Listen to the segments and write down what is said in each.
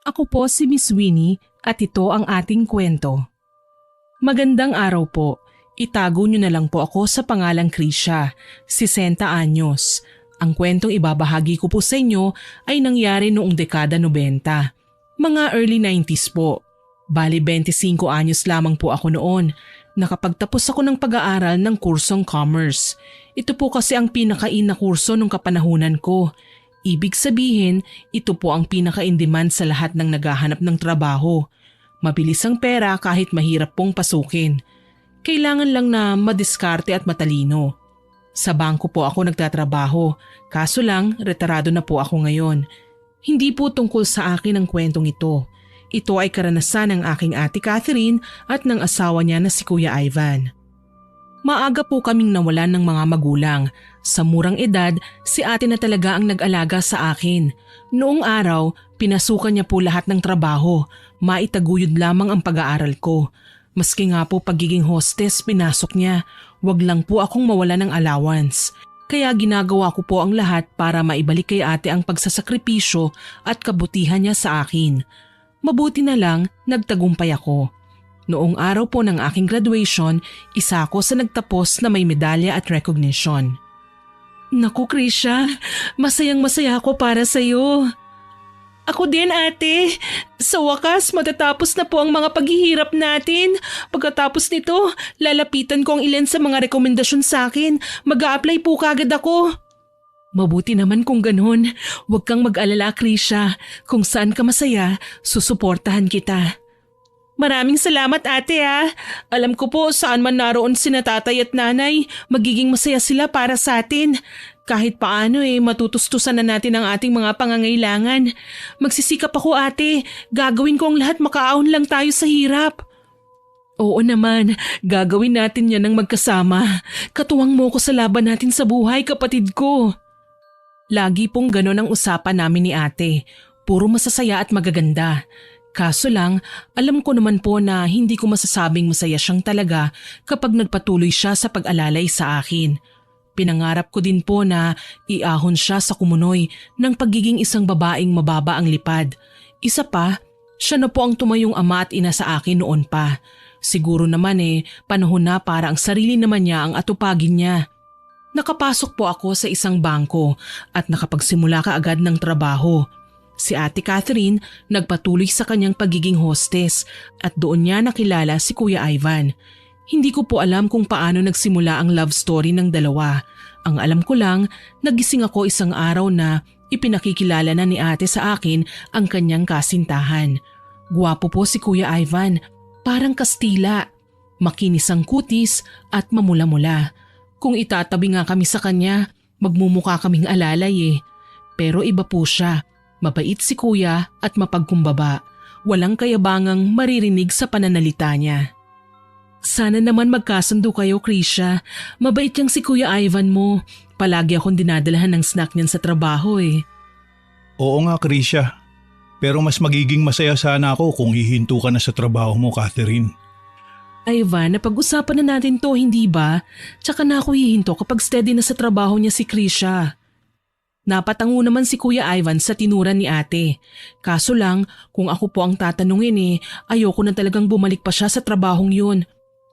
Ako po si Miss Winnie at ito ang ating kwento. Magandang araw po. Itago niyo na lang po ako sa pangalang Krisha, 60 anyos. Ang kwentong ibabahagi ko po sa inyo ay nangyari noong dekada 90. Mga early 90s po. Bali 25 anyos lamang po ako noon. Nakapagtapos ako ng pag-aaral ng kursong commerce. Ito po kasi ang pinaka-in na kurso nung kapanahunan ko. Ibig sabihin, ito po ang pinaka-in-demand sa lahat ng naghahanap ng trabaho. Mabilis ang pera kahit mahirap pong pasukin. Kailangan lang na madiskarte at matalino. Sa bangko po ako nagtatrabaho, kaso lang retirado na po ako ngayon. Hindi po tungkol sa akin ang kwentong ito. Ito ay karanasan ng aking ate Catherine at ng asawa niya na si Kuya Ivan. Maaga po kaming nawalan ng mga magulang. Sa murang edad, si ate na talaga ang nag-alaga sa akin. Noong araw, pinasukan niya po lahat ng trabaho. Maitaguyod lamang ang pag-aaral ko. Maski nga po pagiging hostess pinasok niya, wag lang po akong mawala ng allowance. Kaya ginagawa ko po ang lahat para maibalik kay ate ang pagsasakripisyo at kabutihan niya sa akin. Mabuti na lang, nagtagumpay ako. Noong araw po ng aking graduation, isa ako sa nagtapos na may medalya at recognition. Naku Krisha, masayang-masaya ako para sa'yo. Ako din ate. Sa wakas matatapos na po ang mga paghihirap natin. Pagkatapos nito, lalapitan ko ang ilan sa mga rekomendasyon sa akin. Mag-a-apply po kagad ako. Mabuti naman kung ganun. Huwag kang mag-alala Krisha. Kung saan ka masaya, susuportahan kita. Maraming salamat ate ha. Alam ko po saan man naroon sina tatay at nanay, magiging masaya sila para sa atin. Kahit paano matutustusan na natin ang ating mga pangangailangan. Magsisikap ako ate, gagawin ko ang lahat makaahon lang tayo sa hirap. Oo naman, gagawin natin yan ng magkasama. Katuwang mo ko sa laban natin sa buhay kapatid ko. Lagi pong ganon ang usapan namin ni ate, puro masasaya at magaganda. Kaso lang, alam ko naman po na hindi ko masasabing masaya siyang talaga kapag nagpatuloy siya sa pag-alalay sa akin. Pinangarap ko din po na iahon siya sa kumunoy ng pagiging isang babaeng mababa ang lipad. Isa pa, siya na po ang tumayong ama at ina sa akin noon pa. Siguro naman panahon na para ang sarili naman niya ang atupagin niya. Nakapasok po ako sa isang bangko at nakapagsimula kaagad ng trabaho. Si Ate Catherine nagpatuloy sa kanyang pagiging hostess at doon niya nakilala si Kuya Ivan. Hindi ko po alam kung paano nagsimula ang love story ng dalawa. Ang alam ko lang, nagising ako isang araw na ipinakikilala na ni ate sa akin ang kanyang kasintahan. Gwapo po si Kuya Ivan, parang Kastila. Makinis ang kutis at mamula-mula. Kung itatabi nga kami sa kanya, magmumukha kaming alalay Pero iba po siya. Mabait si Kuya at mapagkumbaba. Walang kayabangang maririnig sa pananalita niya. Sana naman magkasundo kayo, Krisha. Mabait yang si Kuya Ivan mo. Palagi akong dinadalahan ng snack niyan sa trabaho Oo nga, Krisha. Pero mas magiging masaya sana ako kung hihinto ka na sa trabaho mo, Catherine. Ivan, napag-usapan na natin to, hindi ba? Tsaka na ako hihinto kapag steady na sa trabaho niya si Krisha. Napatango naman si Kuya Ivan sa tinuran ni ate. Kaso lang, kung ako po ang tatanungin ayoko na talagang bumalik pa siya sa trabahong yun.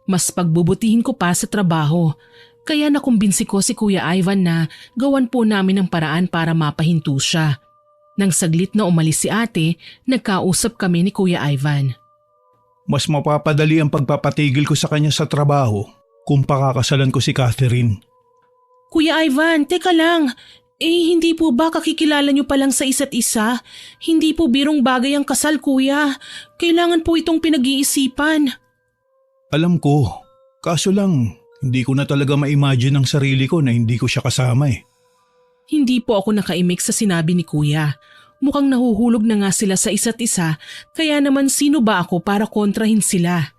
Mas pagbubutihin ko pa sa trabaho. Kaya nakumbinsi ko si Kuya Ivan na gawan po namin ang paraan para mapahinto siya. Nang saglit na umalis si ate, nagkausap kami ni Kuya Ivan. Mas mapapadali ang pagpapatigil ko sa kanya sa trabaho kung pakakasalan ko si Catherine. Kuya Ivan, teka lang. Hindi po ba kakikilala niyo pa lang sa isa't isa? Hindi po birong bagay ang kasal, kuya. Kailangan po itong pinag-iisipan. Alam ko, kaso lang hindi ko na talaga ma-imagine ang sarili ko na hindi ko siya kasama Hindi po ako nakaimik sa sinabi ni kuya. Mukhang nahuhulog na nga sila sa isa't isa, kaya naman sino ba ako para kontrahin sila?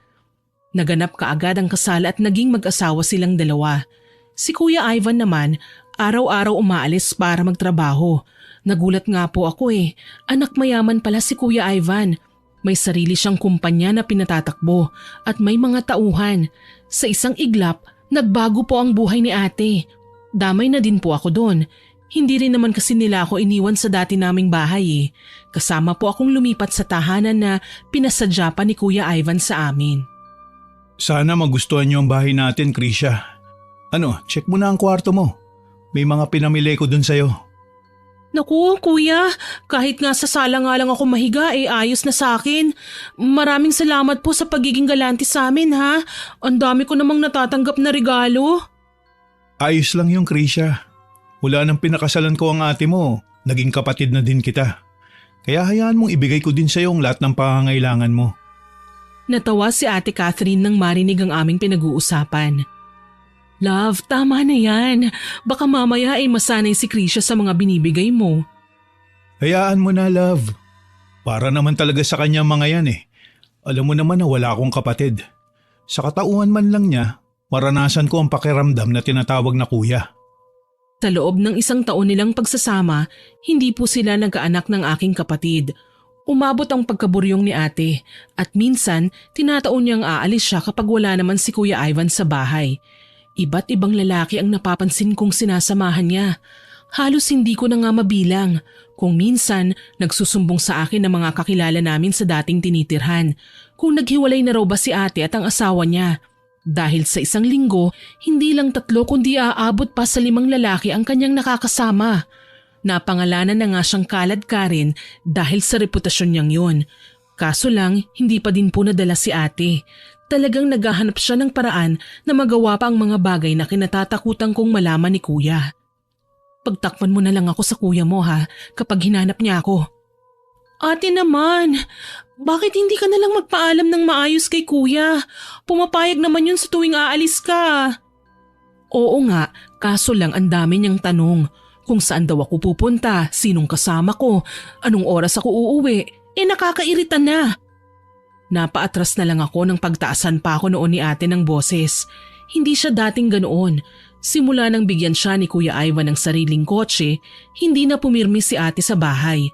Naganap kaagad ang kasal at naging mag-asawa silang dalawa. Si Kuya Ivan naman, araw-araw umaalis para magtrabaho. Nagulat nga po ako Anak mayaman pala si Kuya Ivan. May sarili siyang kumpanya na pinatatakbo at may mga tauhan. Sa isang iglap, nagbago po ang buhay ni ate. Damay na din po ako doon. Hindi rin naman kasi nila ako iniwan sa dati naming bahay eh. Kasama po akong lumipat sa tahanan na pinasadya pa ni Kuya Ivan sa amin. Sana magustuhan niyo ang bahay natin, Krisha. Check mo na ang kwarto mo. May mga pinamili ko dun sa'yo. Naku, kuya, kahit nga sa sala nga lang ako mahiga ayos na sa akin. Maraming salamat po sa pagiging galante sa amin ha. Ang dami ko namang natatanggap na regalo. Ayos lang yung Krisha. Mula nang pinakasalan ko ang ate mo, naging kapatid na din kita. Kaya hayaan mong ibigay ko din sa'yo ang lahat ng pangangailangan mo. Natawa si Ate Catherine nang marinig ang aming pinag-uusapan. Love, tama na yan. Baka mamaya ay masanay si Krisha sa mga binibigay mo. Hayaan mo na, love. Para naman talaga sa kanya mga yan eh. Alam mo naman na wala akong kapatid. Sa katauhan man lang niya, maranasan ko ang pakiramdam na tinatawag na kuya. Sa loob ng 1 taon nilang pagsasama, hindi po sila nagkaanak ng aking kapatid. Umabot ang pagkaburyong ni ate at minsan tinataon niyang aalis siya kapag wala naman si Kuya Ivan sa bahay. Iba't ibang lalaki ang napapansin kong sinasamahan niya. Halos hindi ko na nga mabilang. Kung minsan, nagsusumbong sa akin ng mga kakilala namin sa dating tinitirhan. Kung naghiwalay na raw ba si ate at ang asawa niya. Dahil sa 1 linggo, hindi lang 3 kundi aabot pa sa 5 lalaki ang kanyang nakakasama. Napangalanan na nga siyang Kalad Karen dahil sa reputasyon niyang yun. Kaso lang, hindi pa din po nadala si ate. Talagang naghahanap siya ng paraan na magawa pa ang mga bagay na kinatatakutan kong malaman ni kuya. Pagtakpan mo na lang ako sa kuya mo ha kapag hinanap niya ako. Ate naman, bakit hindi ka na lang magpaalam ng maayos kay kuya? Pumapayag naman yun sa tuwing aalis ka. Oo nga, kaso lang ang dami niyang tanong. Kung saan daw ako pupunta, sinong kasama ko, anong oras ako uuwi, nakakairita na. Napaatras na lang ako nang pagtaasan pa ako noon ni ate ng boses. Hindi siya dating ganoon. Simula nang bigyan siya ni Kuya Ivan ng sariling kotse, hindi na pumirmi si ate sa bahay.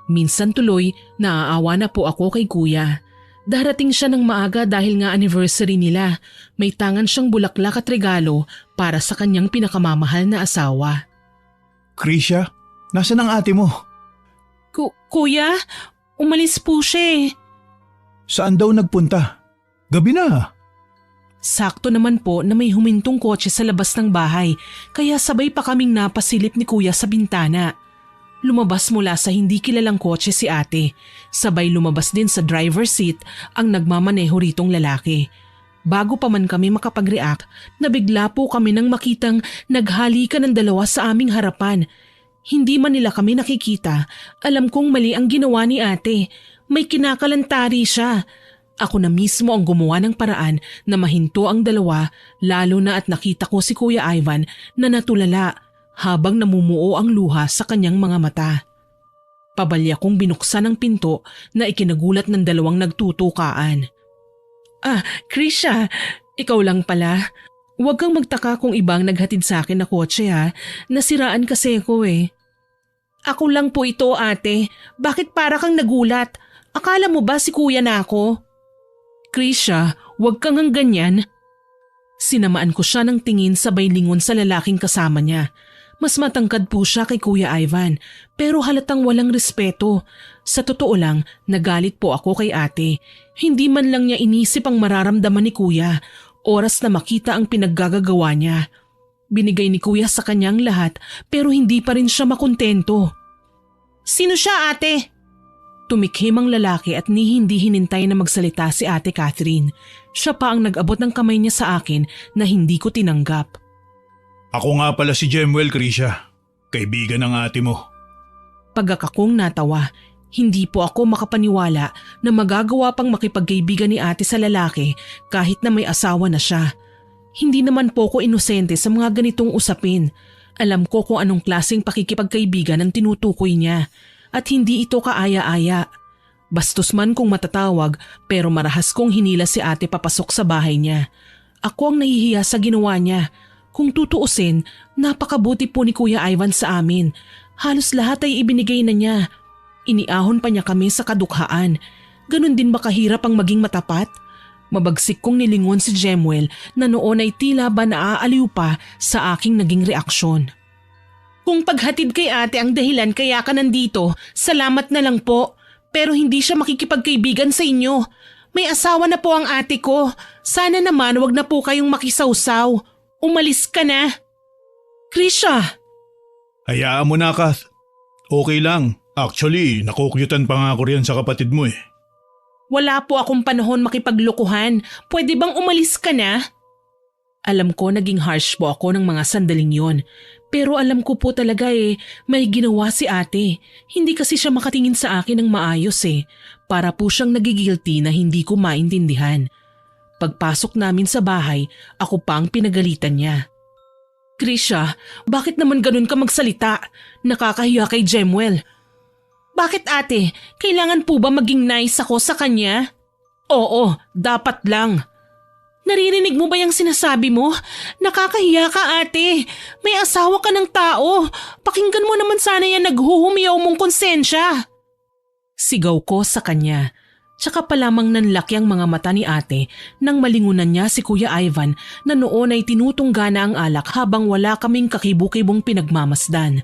Minsan tuloy, naaawa na po ako kay kuya. Darating siya ng maaga dahil nga anniversary nila. May tangan siyang bulaklak at regalo para sa kanyang pinakamamahal na asawa. Krisha, nasaan ang ate mo? Kuya, umalis po siya eh. Saan daw nagpunta? Gabi na. Sakto naman po na may humintong kotse sa labas ng bahay kaya sabay pa kaming napasilip ni kuya sa bintana. Lumabas mula sa hindi kilalang kotse si ate. Sabay lumabas din sa driver's seat ang nagmamaneho ritong lalaki. Bago pa man kami makapag-react, nabigla po kami nang makitang naghalikan ng 2 sa aming harapan. Hindi man nila kami nakikita, alam kong mali ang ginawa ni ate. May kinakalantari siya. Ako na mismo ang gumawa ng paraan na mahinto ang 2, lalo na at nakita ko si Kuya Ivan na natulala habang namumuo ang luha sa kanyang mga mata. Pabalya kong binuksan ang pinto na ikinagulat ng 2 nagtutukaan. Krisha, ikaw lang pala. Huwag kang magtaka kung ibang naghatid sa akin na kotse ha. Nasiraan kasi ako eh. Ako lang po ito ate. Bakit para kang nagulat? Akala mo ba si kuya na ako? Krisha, huwag kang ang ganyan. Sinamaan ko siya ng tingin sabay lingon sa lalaking kasama niya. Mas matangkad po siya kay Kuya Ivan pero halatang walang respeto. Sa totoo lang, nagalit po ako kay ate. Hindi man lang niya inisip ang mararamdaman ni kuya. Oras na makita ang pinaggagawa niya. Binigay ni kuya sa kanyang lahat pero hindi pa rin siya makontento. Sino siya ate? Tumikhim ang lalaki at hindi hinintay na magsalita si Ate Catherine. Siya pa ang nag-abot ng kamay niya sa akin na hindi ko tinanggap. Ako nga pala si Jemuel, Krisha. Kaibigan ng ate mo. Pagkakakong natawa, hindi po ako makapaniwala na magagawa pang makipagkaibigan ni ate sa lalaki kahit na may asawa na siya. Hindi naman po ko inosente sa mga ganitong usapin. Alam ko kung anong klaseng pakikipagkaibigan ang tinutukoy niya. At hindi ito kaaya-aya. Bastos man kung matatawag pero marahas kong hinila si ate papasok sa bahay niya. Ako ang nahihiya sa ginawa niya. Kung tutuusin, napakabuti po ni Kuya Ivan sa amin. Halos lahat ay ibinigay na niya. Iniahon pa niya kami sa kadukhaan. Ganon din ba kahirap ang maging matapat? Mabagsik kong nilingon si Jemuel na noon ay tila ba naaaliw pa sa aking naging reaksyon. Kung paghatid kay ate ang dahilan kaya ka nandito, salamat na lang po. Pero hindi siya makikipagkaibigan sa inyo. May asawa na po ang ate ko. Sana naman wag na po kayong makisawsaw. Umalis ka na. Krisha! Hayaan mo na, Kath. Okay lang. Actually, nakukyutan pa nga ako riyan sa kapatid mo eh. Wala po akong panahon makipaglokohan. Pwede bang umalis ka na? Alam ko naging harsh po ako ng mga sandaling yon. Pero alam ko po talaga may ginawa si ate. Hindi kasi siya makatingin sa akin ng maayos Para po siyang nagigilty na hindi ko maintindihan. Pagpasok namin sa bahay, ako pa ang pinagalitan niya. Krisha, bakit naman ganun ka magsalita? Nakakahiya kay Jemuel. Bakit ate? Kailangan po ba maging nice ako sa kanya? Oo, dapat lang. Naririnig mo ba yung sinasabi mo? Nakakahiya ka ate. May asawa ka ng tao. Pakinggan mo naman sana yan naghuhumiyaw mong konsensya. Sigaw ko sa kanya. Tsaka pa lamang nanlaki ang mga mata ni ate nang malingunan niya si Kuya Ivan na noon ay tinutungga na ang alak habang wala kaming kakibukibong pinagmamasdan.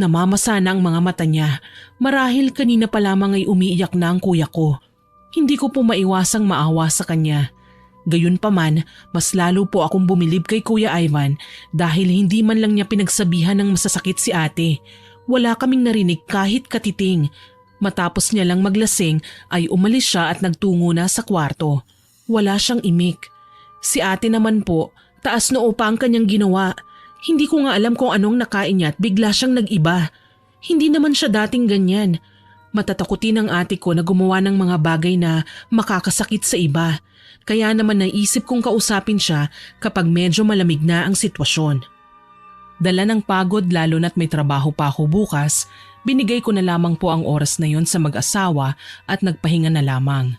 Namamasa na ang mga mata niya. Marahil kanina pa lamang ay umiiyak na ang kuya ko. Hindi ko po maiwasang maawa sa kanya. Gayunpaman, mas lalo po akong bumilib kay Kuya Ivan dahil hindi man lang niya pinagsabihan ng masasakit si ate. Wala kaming narinig kahit katiting. Matapos niya lang maglasing ay umalis siya at nagtungo na sa kwarto. Wala siyang imik. Si ate naman po, taas noo pa ang kanyang ginawa. Hindi ko nga alam kung anong nakain niya at bigla siyang nag-iba. Hindi naman siya dating ganyan. Matatakutin ang ate ko na gumawa ng mga bagay na makakasakit sa iba. Kaya naman naisip kong kausapin siya kapag medyo malamig na ang sitwasyon. Dala ng pagod lalo na't may trabaho pa ako bukas, binigay ko na lamang po ang oras na yon sa mag-asawa at nagpahinga na lamang.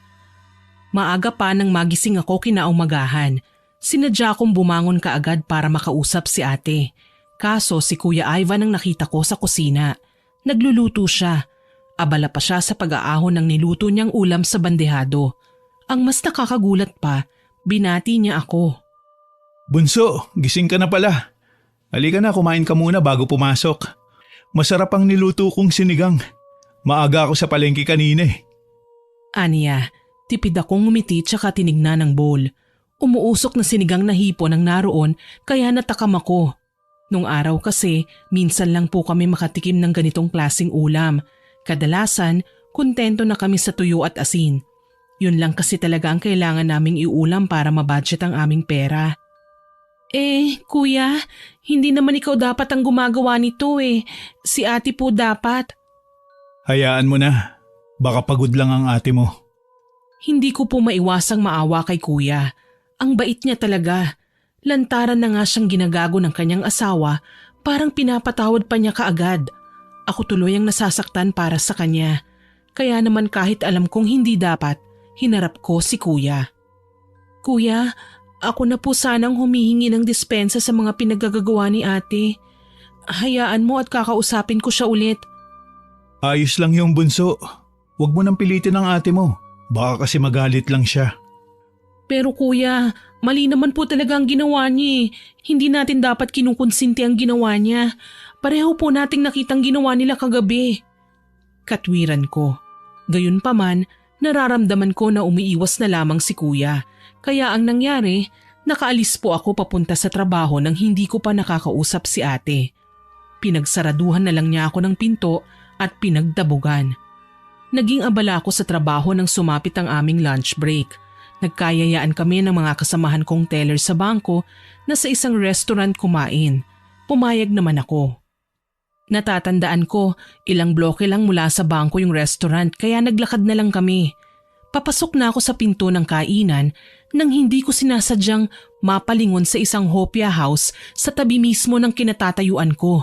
Maaga pa nang magising ako kinaumagahan. Sinadya kong bumangon kaagad para makausap si ate. Kaso si Kuya Ivan ang nakita ko sa kusina. Nagluluto siya. Abala pa siya sa pag-aahon ng niluto niyang ulam sa bandehado. Ang mas nakakagulat pa, binati niya ako. Bunso, gising ka na pala. Halika na, kumain ka muna bago pumasok. Masarap ang niluto kong sinigang. Maaga ako sa palengke kanina Aniya, tipid akong ngumiti tsaka tinignan ng bowl. Umuusok na sinigang na hipon ang naroon kaya natakam ako. Nung araw kasi, minsan lang po kami makatikim ng ganitong klaseng ulam. Kadalasan, kontento na kami sa tuyo at asin. Yun lang kasi talaga ang kailangan naming iulam para mabudget ang aming pera. Kuya, hindi naman ikaw dapat ang gumagawa nito Si ate po dapat. Hayaan mo na. Baka pagod lang ang ate mo. Hindi ko po maiwasang maawa kay kuya. Ang bait niya talaga. Lantaran na nga siyang ginagago ng kanyang asawa, parang pinapatawad pa niya kaagad. Ako tuloy ang nasasaktan para sa kanya. Kaya naman kahit alam kong hindi dapat, hinarap ko si kuya. Kuya, ako na po sanang humihingi ng dispensa sa mga pinagagagawa ni ate. Hayaan mo at kakausapin ko siya ulit. Ayos lang yung bunso. Huwag mo nang pilitin ang ate mo. Baka kasi magalit lang siya. Pero kuya, mali naman po talaga ang ginawa niya. Hindi natin dapat kinukonsinti ang ginawa niya. Pareho po nating nakitang ginawa nila kagabi. Katwiran ko. Gayunpaman, nararamdaman ko na umiiwas na lamang si kuya. Kaya ang nangyari, nakaalis po ako papunta sa trabaho nang hindi ko pa nakakausap si ate. Pinagsaraduhan na lang niya ako ng pinto at pinagdabugan. Naging abala ako sa trabaho nang sumapit ang aming lunch break. Nagkayayaan kami ng mga kasamahan kong teller sa bangko na sa isang restaurant kumain. Pumayag naman ako. Natatandaan ko, ilang bloke lang mula sa bangko yung restaurant kaya naglakad na lang kami. Papasok na ako sa pinto ng kainan nang hindi ko sinasadyang mapalingon sa isang hopia house sa tabi mismo ng kinatatayuan ko.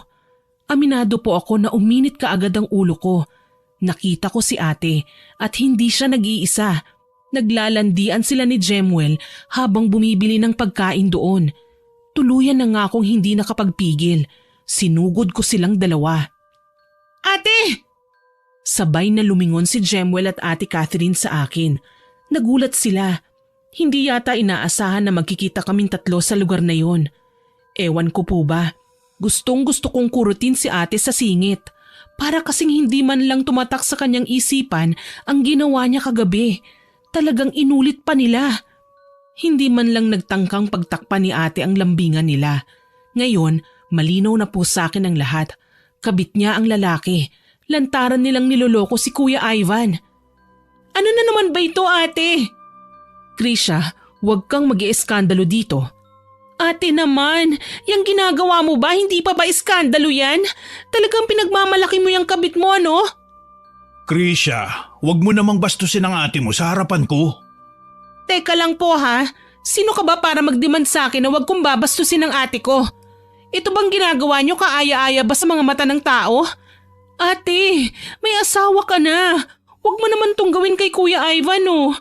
Aminado po ako na uminit kaagad ang ulo ko. Nakita ko si ate at hindi siya nag-iisa. Naglalandian sila ni Jemuel habang bumibili ng pagkain doon. Tuluyan na nga akong hindi nakapagpigil. Sinugod ko silang dalawa. Ate! Sabay na lumingon si Jemuel at ate Catherine sa akin. Nagulat sila. Hindi yata inaasahan na magkikita kaming tatlo sa lugar na yon. Ewan ko po ba. Gustong-gusto kong kurutin si ate sa singit. Para kasing hindi man lang tumatak sa kanyang isipan ang ginawa niya kagabi. Talagang inulit pa nila. Hindi man lang nagtangkang pagtakpan ni ate ang lambingan nila. Ngayon, malinaw na po sa akin ang lahat. Kabit niya ang lalaki. Lantaran nilang niloloko si Kuya Ivan. Ano na naman ba ito, ate? Krisha, huwag kang mag-ieskandalo dito. Ate naman, yung ginagawa mo ba hindi pa ba iskandalo yan? Talagang pinagmamalaki mo yung kabit mo, ano? Krisha, wag mo namang bastusin ang ate mo sa harapan ko. Teka lang po ha, sino ka ba para magdemand sa akin na wag kong babastusin ang ate ko? Ito bang ginagawa niyo kaaya-aya ba sa mga mata ng tao? Ate, may asawa ka na. Wag mo naman tong gawin kay Kuya Ivan oh.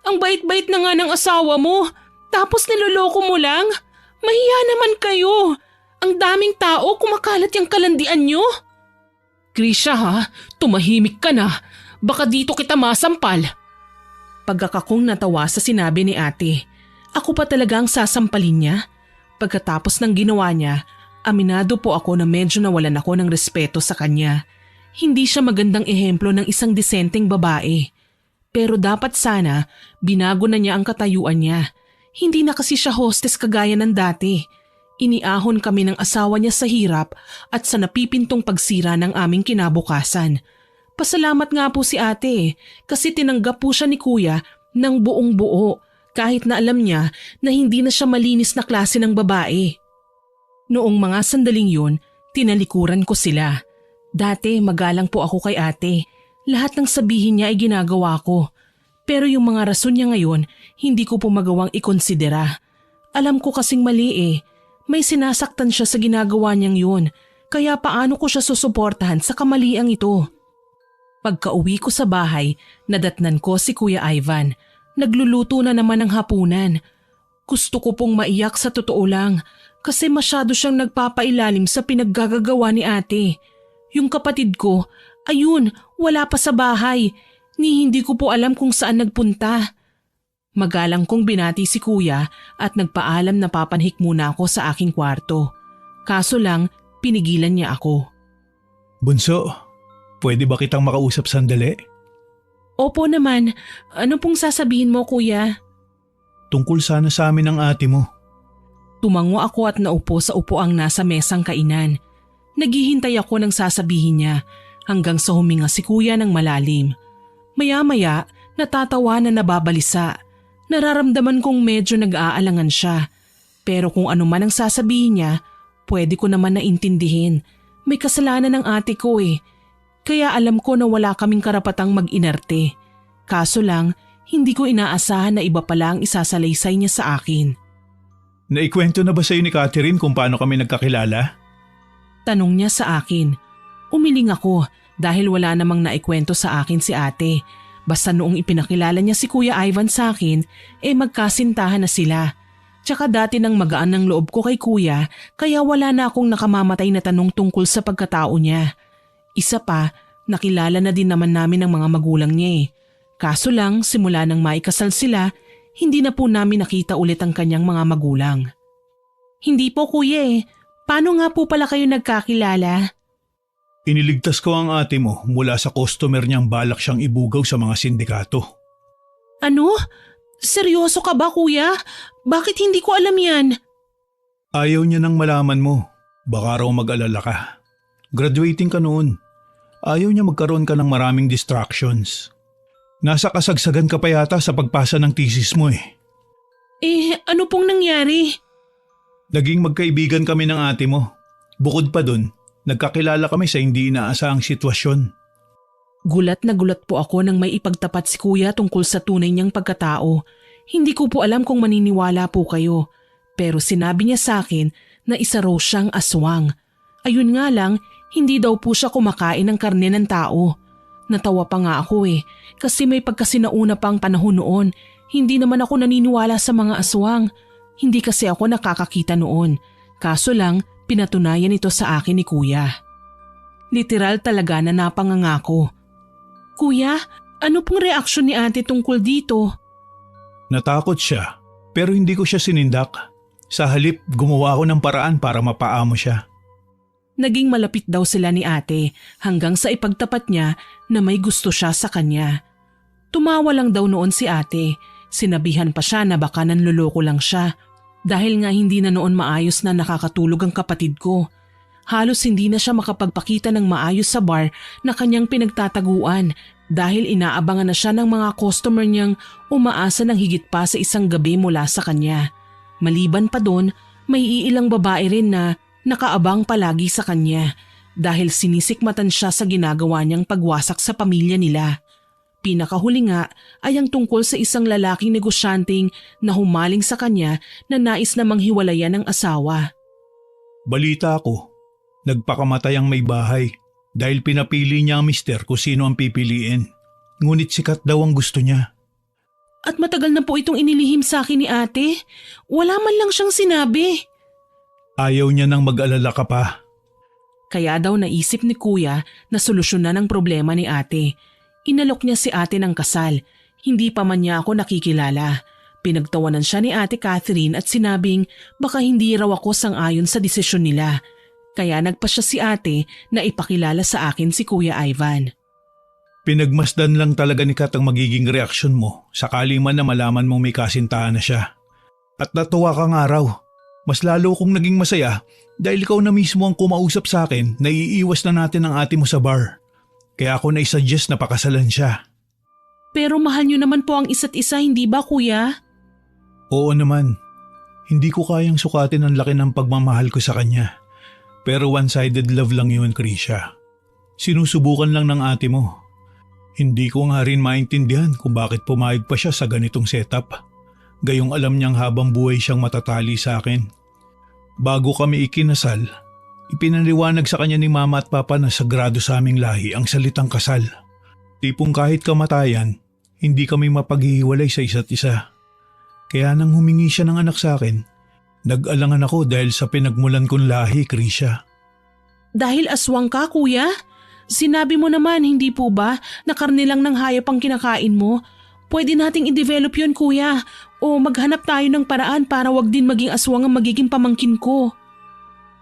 Ang bait-bait na nga ng asawa mo, tapos niloloko mo lang? Mahiya naman kayo. Ang daming tao kumakalat yung kalandian nyo. Krisha ha, tumahimik ka na. Baka dito kita masampal. Pagkakakong natawa sa sinabi ni ate. Ako pa talaga ang sasampalin niya? Pagkatapos ng ginawa niya, aminado po ako na medyo nawalan ako ng respeto sa kanya. Hindi siya magandang ehemplo ng isang disenteng babae. Pero dapat sana, binago na niya ang katayuan niya. Hindi na kasi siya hostess kagaya ng dati. Iniahon kami ng asawa niya sa hirap at sa napipintong pagsira ng aming kinabukasan. Pasalamat nga po si ate kasi tinanggap po siya ni kuya ng buong buo kahit na alam niya na hindi na siya malinis na klase ng babae. Noong mga sandaling yun, tinalikuran ko sila. Dati magalang po ako kay ate. Lahat ng sabihin niya ay ginagawa ko. Pero yung mga rason niya ngayon, hindi ko po magawang ikonsidera. Alam ko kasing mali eh. May sinasaktan siya sa ginagawa niyang yun. Kaya paano ko siya susuportahan sa kamaliang ito? Pagka-uwi ko sa bahay, nadatnan ko si Kuya Ivan. Nagluluto na naman ng hapunan. Gusto ko pong maiyak sa totoo lang kasi masyado siyang nagpapailalim sa pinaggagawa ni ate. Yung kapatid ko, ayun, wala pa sa bahay. Ni hindi ko po alam kung saan nagpunta. Magalang kong binati si kuya at nagpaalam na papanhik muna ako sa aking kwarto. Kaso lang, pinigilan niya ako. Bunso, pwede ba kitang makausap sandali? Opo naman, ano pong sasabihin mo kuya? Tungkol sana sa amin ng ate mo. Tumango ako at naupo sa upuang nasa mesang kainan. Naghihintay ako ng sasabihin niya hanggang sa huminga si kuya ng malalim. Maya-maya, natatawa na nababalisa. Nararamdaman kong medyo nag-aalangan siya. Pero kung ano man ang sasabihin niya, pwede ko naman naintindihin. May kasalanan ng ate ko eh. Kaya alam ko na wala kaming karapatang mag-inarte. Kaso lang, hindi ko inaasahan na iba pala ang isasalaysay niya sa akin. Naikwento na ba sa'yo ni Catherine kung paano kami nagkakilala? Tanong niya sa akin. Umiling ako dahil wala namang naikwento sa akin si ate. Basta noong ipinakilala niya si Kuya Ivan sa akin, magkasintahan na sila. Tsaka dati nang magaan ng loob ko kay kuya, kaya wala na akong nakamamatay na tanong tungkol sa pagkatao niya. Isa pa, nakilala na din naman namin ang mga magulang niya eh. Kaso lang, simula nang maikasal sila, hindi na po namin nakita ulit ang kanyang mga magulang. Hindi po kuya eh. Paano nga po pala kayo nagkakilala? Iniligtas ko ang ate mo mula sa customer niyang balak siyang ibugaw sa mga sindikato. Ano? Seryoso ka ba kuya? Bakit hindi ko alam yan? Ayaw niya nang malaman mo. Baka raw mag-alala ka. Graduating ka noon. Ayaw niya magkaroon ka ng maraming distractions. Nasa kasagsagan ka pa yata sa pagpasa ng thesis mo eh. Ano pong nangyari? Naging magkaibigan kami ng ate mo. Bukod pa dun, nagkakilala kami sa hindi inaasahang sitwasyon. Gulat na gulat po ako nang may ipagtapat si kuya tungkol sa tunay niyang pagkatao. Hindi ko po alam kung maniniwala po kayo. Pero sinabi niya sa akin na isa raw siyang aswang. Ayun nga lang, hindi daw po siya kumakain ng karne ng tao. Natawa pa nga ako kasi may pagkasinauna pang panahon noon. Hindi naman ako naniniwala sa mga aswang. Hindi kasi ako nakakakita noon. Kaso lang, pinatunayan ito sa akin ni kuya. Literal talaga na napangangako. Kuya, ano pong reaksyon ni ate tungkol dito? Natakot siya, pero hindi ko siya sinindak. Sa halip, gumawa ako ng paraan para mapaamo siya. Naging malapit daw sila ni ate hanggang sa ipagtapat niya na may gusto siya sa kanya. Tumawa lang daw noon si ate. Sinabihan pa siya na baka nanloloko lang siya dahil nga hindi na noon maayos na nakakatulog ang kapatid ko. Halos hindi na siya makapagpakita ng maayos sa bar na kanyang pinagtataguan dahil inaabangan na siya ng mga customer niyang umaasa ng higit pa sa isang gabi mula sa kanya. Maliban pa doon, may iilang babae rin na nakaabang palagi sa kanya dahil sinisikmatan siya sa ginagawa niyang pagwasak sa pamilya nila. Pinakahuli nga ay ang tungkol sa isang lalaking negosyanteng na humaling sa kanya na nais na manghiwalayan ng asawa. Balita ko, nagpakamatay ang may bahay dahil pinapili niya ang mister kung sino ang pipiliin. Ngunit sikat daw ang gusto niya. At matagal na po itong inilihim sa akin ni ate. Wala man lang siyang sinabi. Ayaw niya nang mag-alala ka pa. Kaya daw naisip ni kuya na solusyonan ang problema ni ate. Inalok niya si ate ng kasal. Hindi pa man niya ako nakikilala. Pinagtawanan siya ni ate Catherine at sinabing baka hindi raw ako sang-ayon sa desisyon nila. Kaya nagpasya si ate na ipakilala sa akin si Kuya Ivan. Pinagmasdan lang talaga ni Kat ang magiging reaksyon mo sakali man na malaman mong may kasintahan na siya. At natuwa kang araw. Mas lalo kong naging masaya dahil ikaw na mismo ang kumausap sa akin na iiwas na natin ang ate mo sa bar. Kaya ako na-suggest na pakasalan siya. Pero mahal niyo naman po ang isa't isa, hindi ba kuya? Oo naman. Hindi ko kayang sukatin ang laki ng pagmamahal ko sa kanya. Pero one-sided love lang yun, Krisha. Sinusubukan lang ng ate mo. Hindi ko nga rin maintindihan kung bakit pumayag pa siya sa ganitong setup. Gayong alam niyang habang buhay siyang matatali sa akin. Bago kami ikinasal, ipinaliwanag sa kanya ni mama at papa na sagrado sa aming lahi ang salitang kasal. Tipong kahit kamatayan, hindi kami mapaghihiwalay sa isa't isa. Kaya nang humingi siya ng anak sa akin, nag-alangan ako dahil sa pinagmulan kong lahi, Krisha. Dahil aswang ka kuya? Sinabi mo naman hindi po ba na karne lang ng hayop ang kinakain mo? Pwede nating i-develop yun kuya o maghanap tayo ng paraan para wag din maging aswang ang magiging pamangkin ko.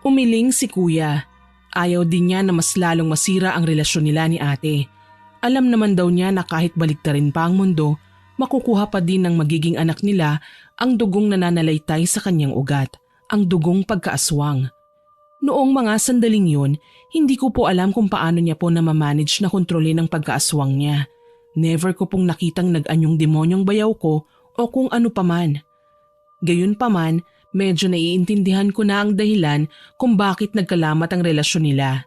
Umiling si kuya. Ayaw din niya na mas lalong masira ang relasyon nila ni ate. Alam naman daw niya na kahit baliktarin pa ang mundo, makukuha pa din ng magiging anak nila ang dugong nananalaytay sa kanyang ugat, ang dugong pagkaaswang. Noong mga sandaling yun, hindi ko po alam kung paano niya po namamanage na kontrolin ang pagkaaswang niya. Never ko pong nakitang nag-anyong demonyong bayaw ko o kung ano paman. Gayunpaman, medyo naiintindihan ko na ang dahilan kung bakit nagkalamat ang relasyon nila.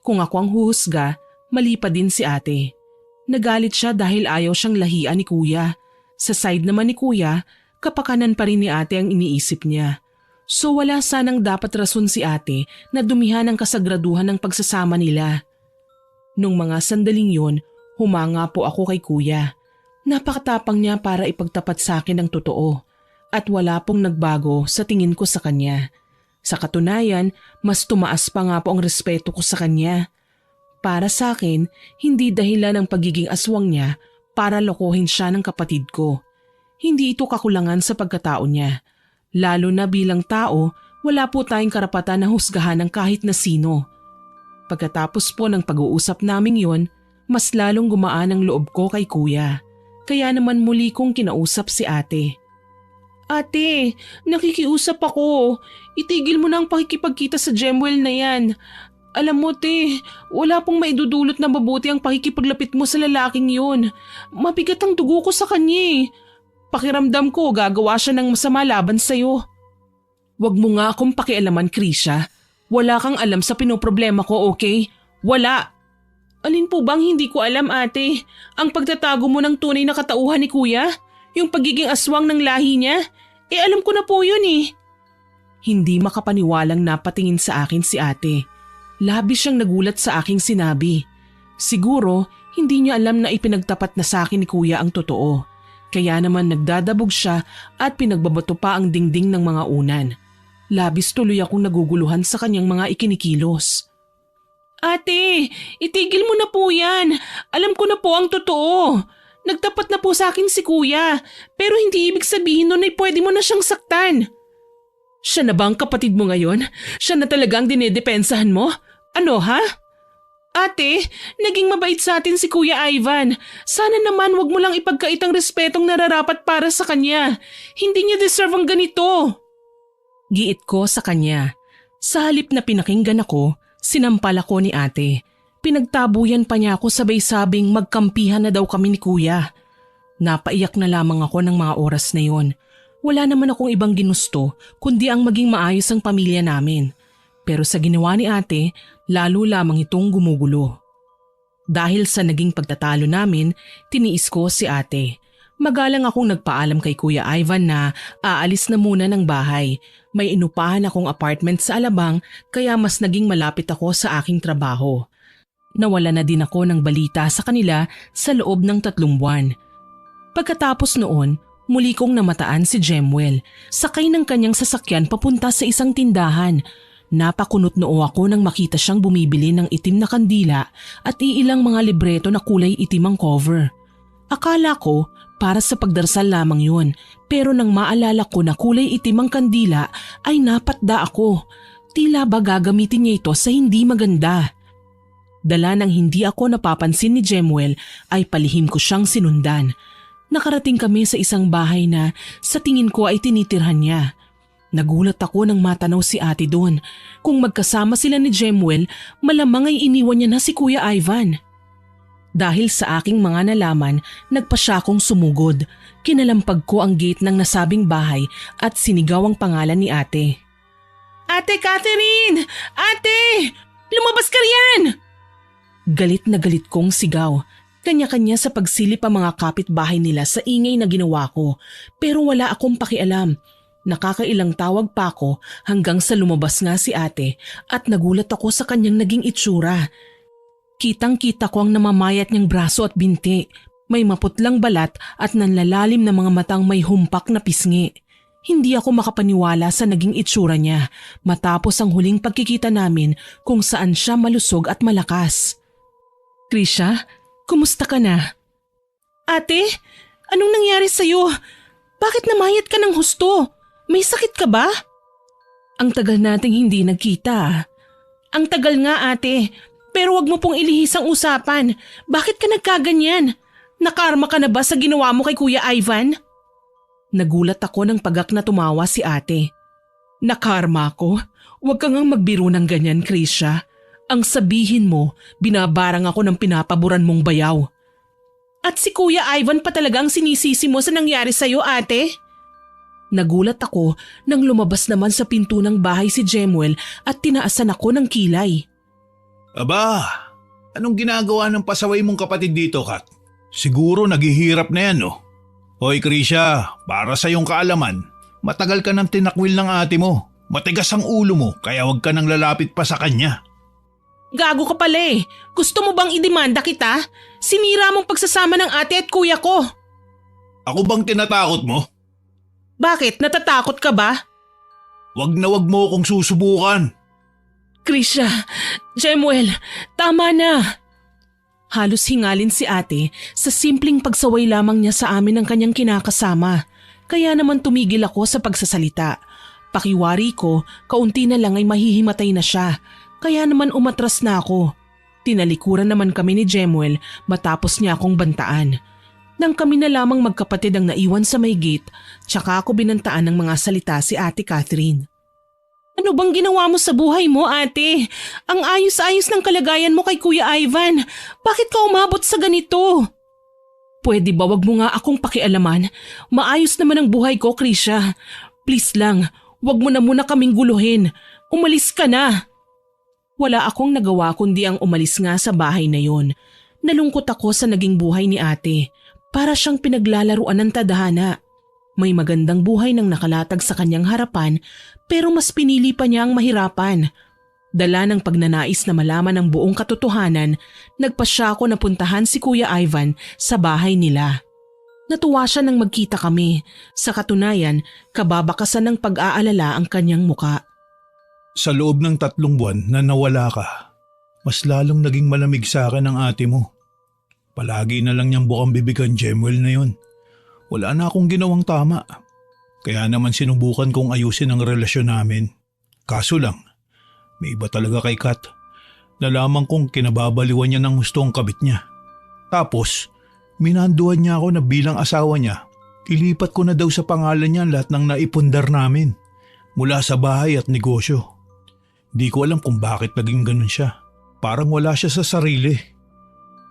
Kung ako ang huhusga, mali pa din si ate. Nagalit siya dahil ayaw siyang lahian ni kuya. Sa side naman ni kuya, kapakanan pa rin ni ate ang iniisip niya. So wala sanang dapat rason si ate na dumihan ang kasagraduhan ng pagsasama nila. Nung mga sandaling yun, humanga po ako kay kuya. Napakatapang niya para ipagtapat sa akin ang totoo at wala pong nagbago sa tingin ko sa kanya. Sa katunayan, mas tumaas pa nga po ang respeto ko sa kanya. Para sa akin, hindi dahilan ng pagiging aswang niya para lokohin siya ng kapatid ko. Hindi ito kakulangan sa pagkatao niya. Lalo na bilang tao, wala po tayong karapatan na husgahan ng kahit na sino. Pagkatapos po ng pag-uusap naming yon, mas lalong gumaan ang loob ko kay kuya. Kaya naman muli kong kinausap si ate. Ate, nakikiusap ako. Itigil mo na ang pakikipagkita sa Gemwell na yan. Alam mo te, wala pong maidudulot na mabuti ang pakikipaglapit mo sa lalaking yun. Mabigat ang dugo ko sa kanya eh. Pakiramdam ko gagawa siya ng masama laban sa'yo. Huwag mo nga akong pakialaman, Krisha. Wala kang alam sa pinoproblema ko, okay? Wala. Alin po bang hindi ko alam ate? Ang pagtatago mo ng tunay na katauhan ni kuya? Yung pagiging aswang ng lahi niya? Alam ko na po yun eh. Hindi makapaniwalang napatingin sa akin si ate. Labis siyang nagulat sa aking sinabi. Siguro, hindi niya alam na ipinagtapat na sa akin ni kuya ang totoo. Kaya naman nagdadabog siya at pinagbabato pa ang dingding ng mga unan. Labis tuloy akong naguguluhan sa kanyang mga ikinikilos. Ate, itigil mo na po yan. Alam ko na po ang totoo. Nagtapat na po sa akin si kuya, pero hindi ibig sabihin nun ay pwede mo na siyang saktan. Siya na ba ang kapatid mo ngayon? Siya na talagang dinedepensahan mo? Ano ha? Ate, naging mabait sa atin si Kuya Ivan. Sana naman wag mo lang ipagkait ang respetong nararapat para sa kanya. Hindi niya deserve ang ganito. Giit ko sa kanya. Sa halip na pinakinggan ako, sinampal ako ni ate. Pinagtabuyan pa niya ako sabay sabing magkampihan na daw kami ni Kuya. Napaiyak na lamang ako ng mga oras na yon. Wala naman akong ibang ginusto kundi ang maging maayos ang pamilya namin. Pero sa ginawa ni ate, lalo lamang itong gumugulo. Dahil sa naging pagtatalo namin, tiniis ko si ate. Magalang akong nagpaalam kay Kuya Ivan na aalis na muna ng bahay. May inupahan akong apartment sa Alabang kaya mas naging malapit ako sa aking trabaho. Nawala na din ako ng balita sa kanila sa loob ng 3 buwan. Pagkatapos noon, muli kong namataan si Jemuel. Sakay ng kanyang sasakyan papunta sa isang tindahan. Napakunot noo ako nang makita siyang bumibili ng itim na kandila at iilang mga libreto na kulay itim ang cover. Akala ko para sa pagdarasal lamang yun, pero nang maalala ko na kulay itim ang kandila ay napatda ako. Tila ba gagamitin niya ito sa hindi maganda. Dala ng hindi ako napapansin ni Jemuel ay palihim ko siyang sinundan. Nakarating kami sa isang bahay na sa tingin ko ay tinitirhan niya. Nagulat ako nang matanaw si ate doon. Kung magkasama sila ni Jemuel, malamang ay iniwan niya na si Kuya Ivan. Dahil sa aking mga nalaman, nagpa siya akong sumugod. Kinalampag ko ang gate ng nasabing bahay at sinigaw ang pangalan ni ate. Ate Catherine! Ate! Lumabas ka riyan! Galit na galit kong sigaw. Kanya-kanya sa pagsilip ang mga kapitbahay nila sa ingay na ginawa ko, pero wala akong pakialam. Nakakailang tawag pa ako hanggang sa lumabas nga si ate at nagulat ako sa kanyang naging itsura. Kitang-kita ko ang namamayat niyang braso at binti. May maputlang balat at nanlalalim na mga matang may humpak na pisngi. Hindi ako makapaniwala sa naging itsura niya matapos ang huling pagkikita namin kung saan siya malusog at malakas. Krisha, kumusta ka na? Ate, anong nangyari sa'yo? Bakit namayat ka ng husto? May sakit ka ba? Ang tagal nating hindi nagkita. Ang tagal nga ate, pero wag mo pong ilihis ang usapan. Bakit ka nagkaganyan? Nakarma ka na ba sa ginawa mo kay Kuya Ivan? Nagulat ako ng pagak na tumawa si ate. Nakarma ako? Huwag ka ngang magbiro ng ganyan, Krisha. Ang sabihin mo, binabarang ako ng pinapaboran mong bayaw. At si Kuya Ivan pa talagang sinisisi mo sa nangyari sa'yo, ate? Nagulat ako nang lumabas naman sa pinto ng bahay si Jemuel at tinaasan ako ng kilay. Aba, anong ginagawa ng pasaway mong kapatid dito, Kat? Siguro naghihirap na yan, no? Hoy, Krisha, para sa iyong kaalaman, matagal ka nang tinakwil ng ate mo. Matigas ang ulo mo, kaya huwag ka nang lalapit pa sa kanya. Gago ka pala eh. Gusto mo bang idemanda kita? Sinira mong pagsasama ng ate at kuya ko. Ako bang tinatakot mo? Bakit? Natatakot ka ba? Wag na wag mo akong susubukan. Krisha, Jemuel, tama na. Halos hingalin si ate sa simpleng pagsaway lamang niya sa amin ng kanyang kinakasama. Kaya naman tumigil ako sa pagsasalita. Pakiwari ko, kaunti na lang ay mahihimatay na siya. Kaya naman umatras na ako. Tinalikuran naman kami ni Jemuel matapos niya akong bantaan. Nang kami na lamang magkapatid ang naiwan sa may gate, tsaka ako binantaan ng mga salita si Ate Catherine. Ano bang ginawa mo sa buhay mo, ate? Ang ayos-ayos ng kalagayan mo kay Kuya Ivan. Bakit ka umabot sa ganito? Pwede ba wag mo nga akong pakialaman? Maayos naman ang buhay ko, Krisha. Please lang, wag mo na muna kaming guluhin. Umalis ka na. Wala akong nagawa kundi ang umalis nga sa bahay na yon. Nalungkot ako sa naging buhay ni ate. Para siyang pinaglalaruan ng tadhana. May magandang buhay nang nakalatag sa kanyang harapan pero mas pinili pa niya ang mahirapan. Dala ng pagnanais na malaman ang buong katotohanan, nagpa siya ako na puntahan si Kuya Ivan sa bahay nila. Natuwa siya nang magkita kami. Sa katunayan, kababakasan ng pag-aalala ang kanyang muka. Sa loob ng 3 buwan na nawala ka, mas lalong naging malamig sa akin ang ate mo. Palagi na lang niyang bukang bibig ang Jemuel na yun. Wala na akong ginawang tama. Kaya naman sinubukan kong ayusin ang relasyon namin. Kaso lang, may iba talaga kay Kat. Nalaman kong kinababaliwan niya ng gusto ang kabit niya. Tapos, minanduhan niya ako na bilang asawa niya, ilipat ko na daw sa pangalan niya lahat ng naipundar namin. Mula sa bahay at negosyo. Di ko alam kung bakit naging ganun siya. Parang wala siya sa sarili.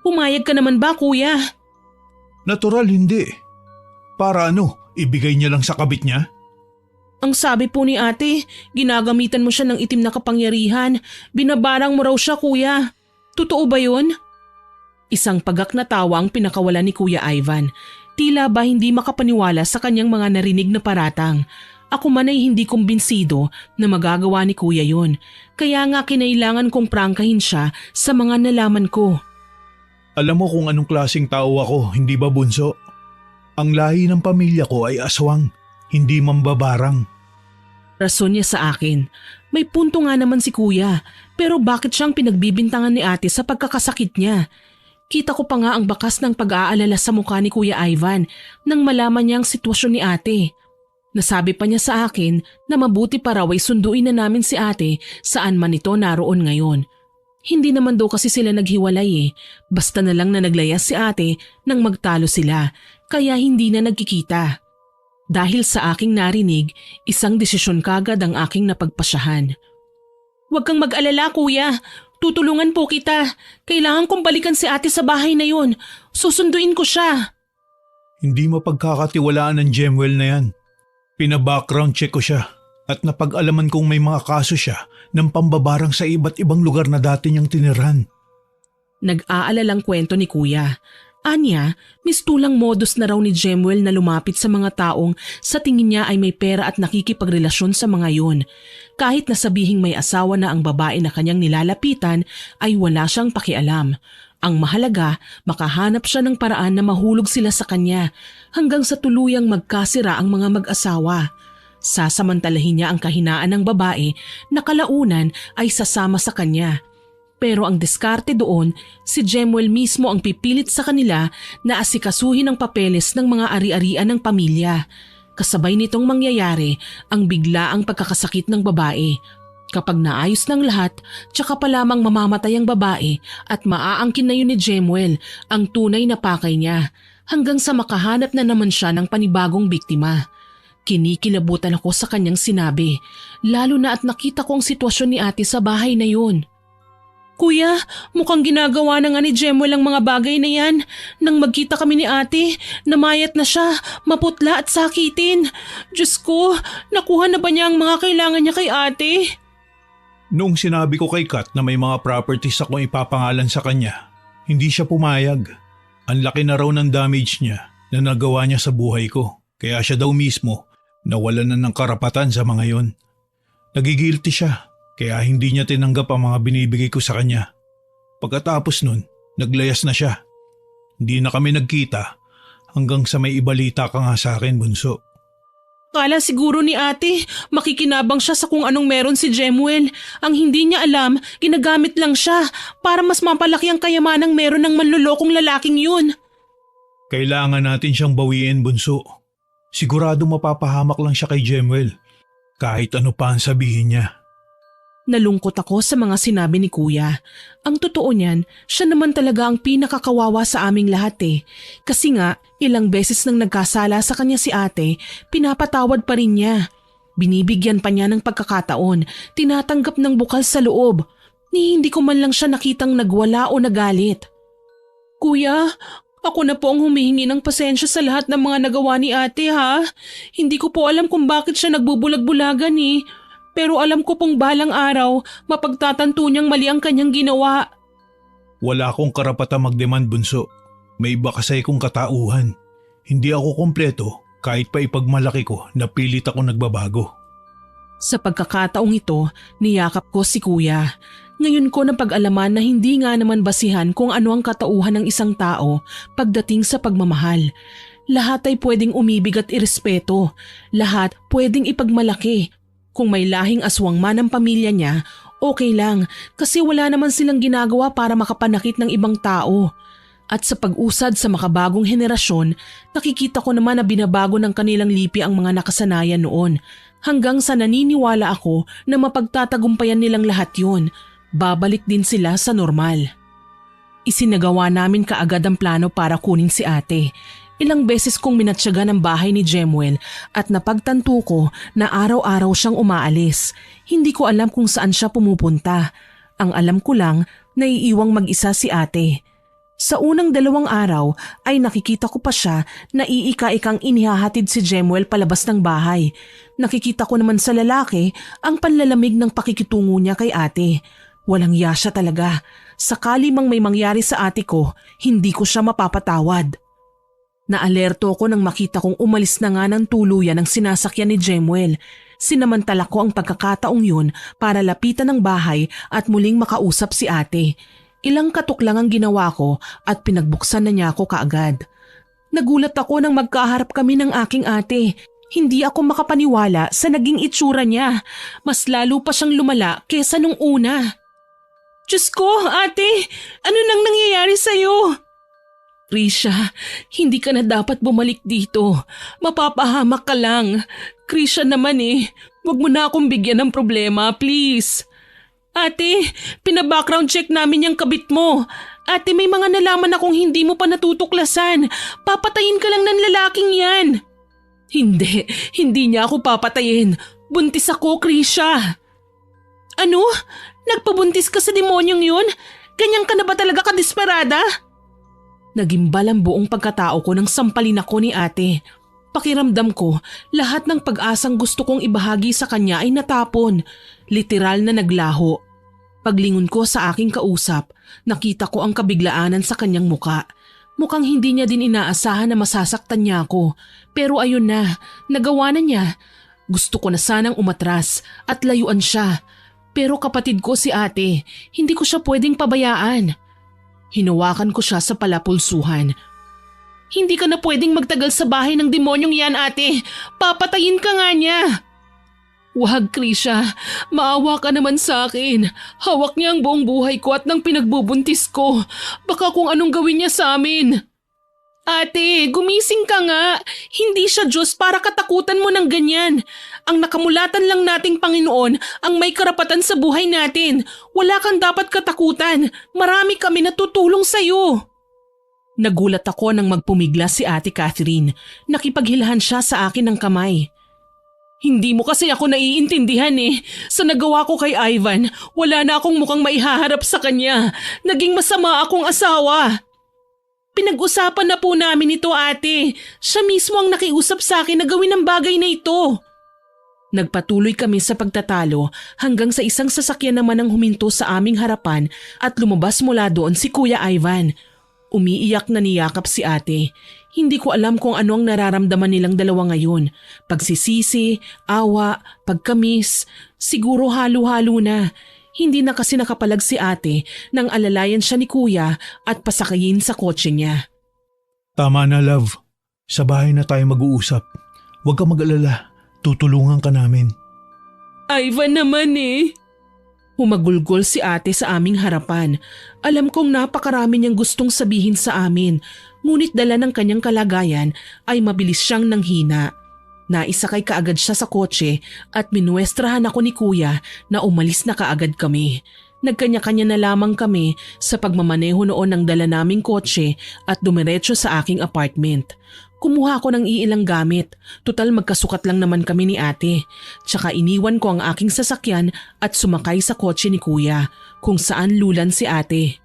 Pumayag ka naman ba, kuya? Natural hindi. Para ano, ibigay niya lang sa kabit niya? Ang sabi po ni ate, ginagamitan mo siya ng itim na kapangyarihan. Binabarang mo raw siya, kuya. Totoo ba yun? Isang pagak na tawa ang pinakawala ni Kuya Ivan. Tila ba hindi makapaniwala sa kanyang mga narinig na paratang. Ako man ay hindi kumbinsido na magagawa ni Kuya yun. Kaya nga kinailangan kong prangkahin siya sa mga nalaman ko. Alam mo kung anong klaseng tao ako, hindi ba bunso? Ang lahi ng pamilya ko ay aswang, hindi mambabarang. Rason niya sa akin. May punto nga naman si Kuya, pero bakit siyang pinagbibintangan ni ate sa pagkakasakit niya? Kita ko pa nga ang bakas ng pag-aalala sa mukha ni Kuya Ivan nang malaman niya ang sitwasyon ni ate. Nasabi pa niya sa akin na mabuti pa raw ay sunduin na namin si ate saan man ito naroon ngayon. Hindi naman daw kasi sila naghiwalay basta na lang na naglayas si ate nang magtalo sila kaya hindi na nagkikita. Dahil sa aking narinig, isang desisyon kagad ang aking napagpasyahan. Huwag kang mag-alala, kuya. Tutulungan po kita. Kailangan kong balikan si ate sa bahay na yun. Susunduin ko siya. Hindi mapagkakatiwalaan ng Gemwell na yan. Pina-background check ko siya at napag-alaman kong may mga kaso siya ng pambabarang sa iba't ibang lugar na dati niyang tinirhan. Nag-aalalang kwento ni kuya. Anya, mistulang modus na raw ni Gemwell na lumapit sa mga taong sa tingin niya ay may pera at nakikipagrelasyon sa mga yun. Kahit na sabihing may asawa na ang babae na kanyang nilalapitan ay wala siyang pakialam. Ang mahalaga, makahanap siya ng paraan na mahulog sila sa kanya hanggang sa tuluyang magkasira ang mga mag-asawa. Sasamantalahin niya ang kahinaan ng babae na kalaunan ay sasama sa kanya. Pero ang diskarte doon, si Gemwell mismo ang pipilit sa kanila na asikasuhin ang papeles ng mga ari-arian ng pamilya. Kasabay nitong mangyayari ang biglaang pagkakasakit ng babae. Kapag naayos ng lahat, tsaka pa lamang mamamatay ang babae at maaangkin na yun ni Gemwell ang tunay na pakay niya hanggang sa makahanap na naman siya ng panibagong biktima. Kinikilabutan ako sa kanyang sinabi, lalo na at nakita ko ang sitwasyon ni ate sa bahay na yun. Kuya, mukhang ginagawa na nga ni Gemwell ang mga bagay na yan. Nang magkita kami ni ate, namayat na siya, maputla at sakitin. Diyos ko, nakuha na ba niya ang mga kailangan niya kay ate? Noong sinabi ko kay Kat na may mga properties akong ipapangalan sa kanya, hindi siya pumayag. Ang laki na raw ng damage niya na nagawa niya sa buhay ko. Kaya siya daw mismo nawalan na ng karapatan sa mga yon. Nagigilty siya. Kaya hindi niya tinanggap ang mga binibigay ko sa kanya. Pagkatapos nun, naglayas na siya. Hindi na kami nagkita hanggang sa may ibalita ka nga sa akin, bunso. Kala siguro ni ate, makikinabang siya sa kung anong meron si Gemwell. Ang hindi niya alam, ginagamit lang siya para mas mapalaki ang kayamanang meron ng manlulokong lalaking yun. Kailangan natin siyang bawiin, bunso. Sigurado mapapahamak lang siya kay Gemwell. Kahit ano pa ang sabihin niya. Nalungkot ako sa mga sinabi ni kuya. Ang totoo niyan, siya naman talaga ang pinakakawawa sa aming lahat Kasi nga, ilang beses nang nagkasala sa kanya si ate, pinapatawad pa rin niya. Binibigyan pa niya ng pagkakataon, tinatanggap ng bukal sa loob. Ni hindi ko man lang siya nakitang nagwala o nagalit. Kuya, ako na po ang humihingi ng pasensya sa lahat ng mga nagawa ni ate ha. Hindi ko po alam kung bakit siya nagbubulag-bulagan Pero alam ko pong balang araw, mapagtatanto niyang mali ang kanyang ginawa. Wala akong karapatang magdemand, bunso. May iba kasi kong katauhan. Hindi ako kompleto kahit pa ipagmalaki ko na pilit ako nagbabago. Sa pagkakataong ito, niyakap ko si kuya. Ngayon ko napag-alaman na hindi nga naman basihan kung ano ang katauhan ng isang tao pagdating sa pagmamahal. Lahat ay pwedeng umibig at irespeto. Lahat pwedeng ipagmalaki. Kung may lahing aswang man ang pamilya niya, okay lang kasi wala naman silang ginagawa para makapanakit ng ibang tao. At sa pag-usad sa makabagong henerasyon, nakikita ko naman na binabago ng kanilang lipi ang mga nakasanayan noon hanggang sa naniniwala ako na mapagtatagumpayan nilang lahat yun. Babalik din sila sa normal. Isinagawa namin kaagad ang plano para kunin si ate. Ilang beses kong minatsyaga ng bahay ni Jemuel at napagtanto ko na araw-araw siyang umaalis. Hindi ko alam kung saan siya pumupunta. Ang alam ko lang, naiiwang mag-isa si ate. Sa unang 2 araw ay nakikita ko pa siya na iika-ikang inihahatid si Jemuel palabas ng bahay. Nakikita ko naman sa lalaki ang panlalamig ng pakikitungo niya kay ate. Walang ya siya talaga. Sakali mang may mangyari sa ate ko, hindi ko siya mapapatawad. Naalerto ko nang makita kong umalis na nga ng tuluyan ang sinasakyan ni Jemuel. Sinamantala ko ang pagkakataong yun para lapitan ng bahay at muling makausap si ate. Ilang katok lang ang ginawa ko at pinagbuksan na niya ako kaagad. Nagulat ako nang magkaharap kami ng aking ate. Hindi ako makapaniwala sa naging itsura niya. Mas lalo pa siyang lumala kesa nung una. Diyos ko, ate! Ano nang nangyayari sa'yo? Krisha, hindi ka na dapat bumalik dito. Mapapahamak ka lang. Krisha naman Huwag mo na akong bigyan ng problema, please. Ate, pina-background check namin yung kabit mo. Ate, may mga nalaman akong hindi mo pa natutuklasan. Papatayin ka lang ng lalaking yan. Hindi niya ako papatayin. Buntis ako, Krisha. Ano? Nagpabuntis ka sa demonyong yun? Ganyan ka na ba talaga kadesperada? Nagimbal ang buong pagkatao ko nang sampalin ako ni ate. Pakiramdam ko, lahat ng pag-asang gusto kong ibahagi sa kanya ay natapon. Literal na naglaho. Paglingon ko sa aking kausap, nakita ko ang kabiglaanan sa kanyang muka. Mukhang hindi niya din inaasahan na masasaktan niya ako. Pero ayun na, nagawa na niya. Gusto ko na sanang umatras at layuan siya. Pero kapatid ko si ate, hindi ko siya pwedeng pabayaan. Hinawakan ko siya sa palapulsuhan. Hindi ka na pwedeng magtagal sa bahay ng demonyong yan, ate. Papatayin ka nga niya. Wag, Krisha. Maawa ka naman sa akin. Hawak niya ang buong buhay ko at nang pinagbubuntis ko. Baka kung anong gawin niya sa amin. Ate, gumising ka nga. Hindi siya Diyos para katakutan mo ng ganyan. Ang nakamulatan lang nating Panginoon ang may karapatan sa buhay natin. Wala kang dapat katakutan. Marami kami natutulong sa'yo. Nagulat ako nang magpumigla si Ate Catherine. Nakipaghilahan siya sa akin ng kamay. Hindi mo kasi ako naiintindihan Sa nagawa ko kay Ivan, wala na akong mukhang maihaharap sa kanya. Naging masama akong asawa. Pinag-usapan na po namin ito, ate. Siya mismo ang nakiusap sa akin na gawin ang bagay na ito. Nagpatuloy kami sa pagtatalo hanggang sa isang sasakyan naman ang huminto sa aming harapan at lumabas mula doon si Kuya Ivan. Umiiyak na niyakap si ate. Hindi ko alam kung ano ang nararamdaman nilang dalawa ngayon. Pagsisisi, awa, pagkamis, siguro halo-halo na. Hindi na kasi nakapalag si ate nang alalayan siya ni kuya at pasakayin sa kotse niya. Tama na, love. Sa bahay na tayo mag-uusap. Huwag ka mag-alala. Tutulungan ka namin. Ivan naman Humagulgol si ate sa aming harapan. Alam kong napakarami niyang gustong sabihin sa amin, ngunit dala ng kanyang kalagayan ay mabilis siyang nanghina. Naisakay kaagad siya sa kotse at minuestrahan ako ni kuya na umalis na kaagad kami. Nagkanya-kanya na lamang kami sa pagmamaneho noon ng dala naming kotse at dumiretso sa aking apartment. Kumuha ko ng iilang gamit. Tutal magkasukat lang naman kami ni ate. Tsaka iniwan ko ang aking sasakyan at sumakay sa kotse ni kuya kung saan lulan si ate.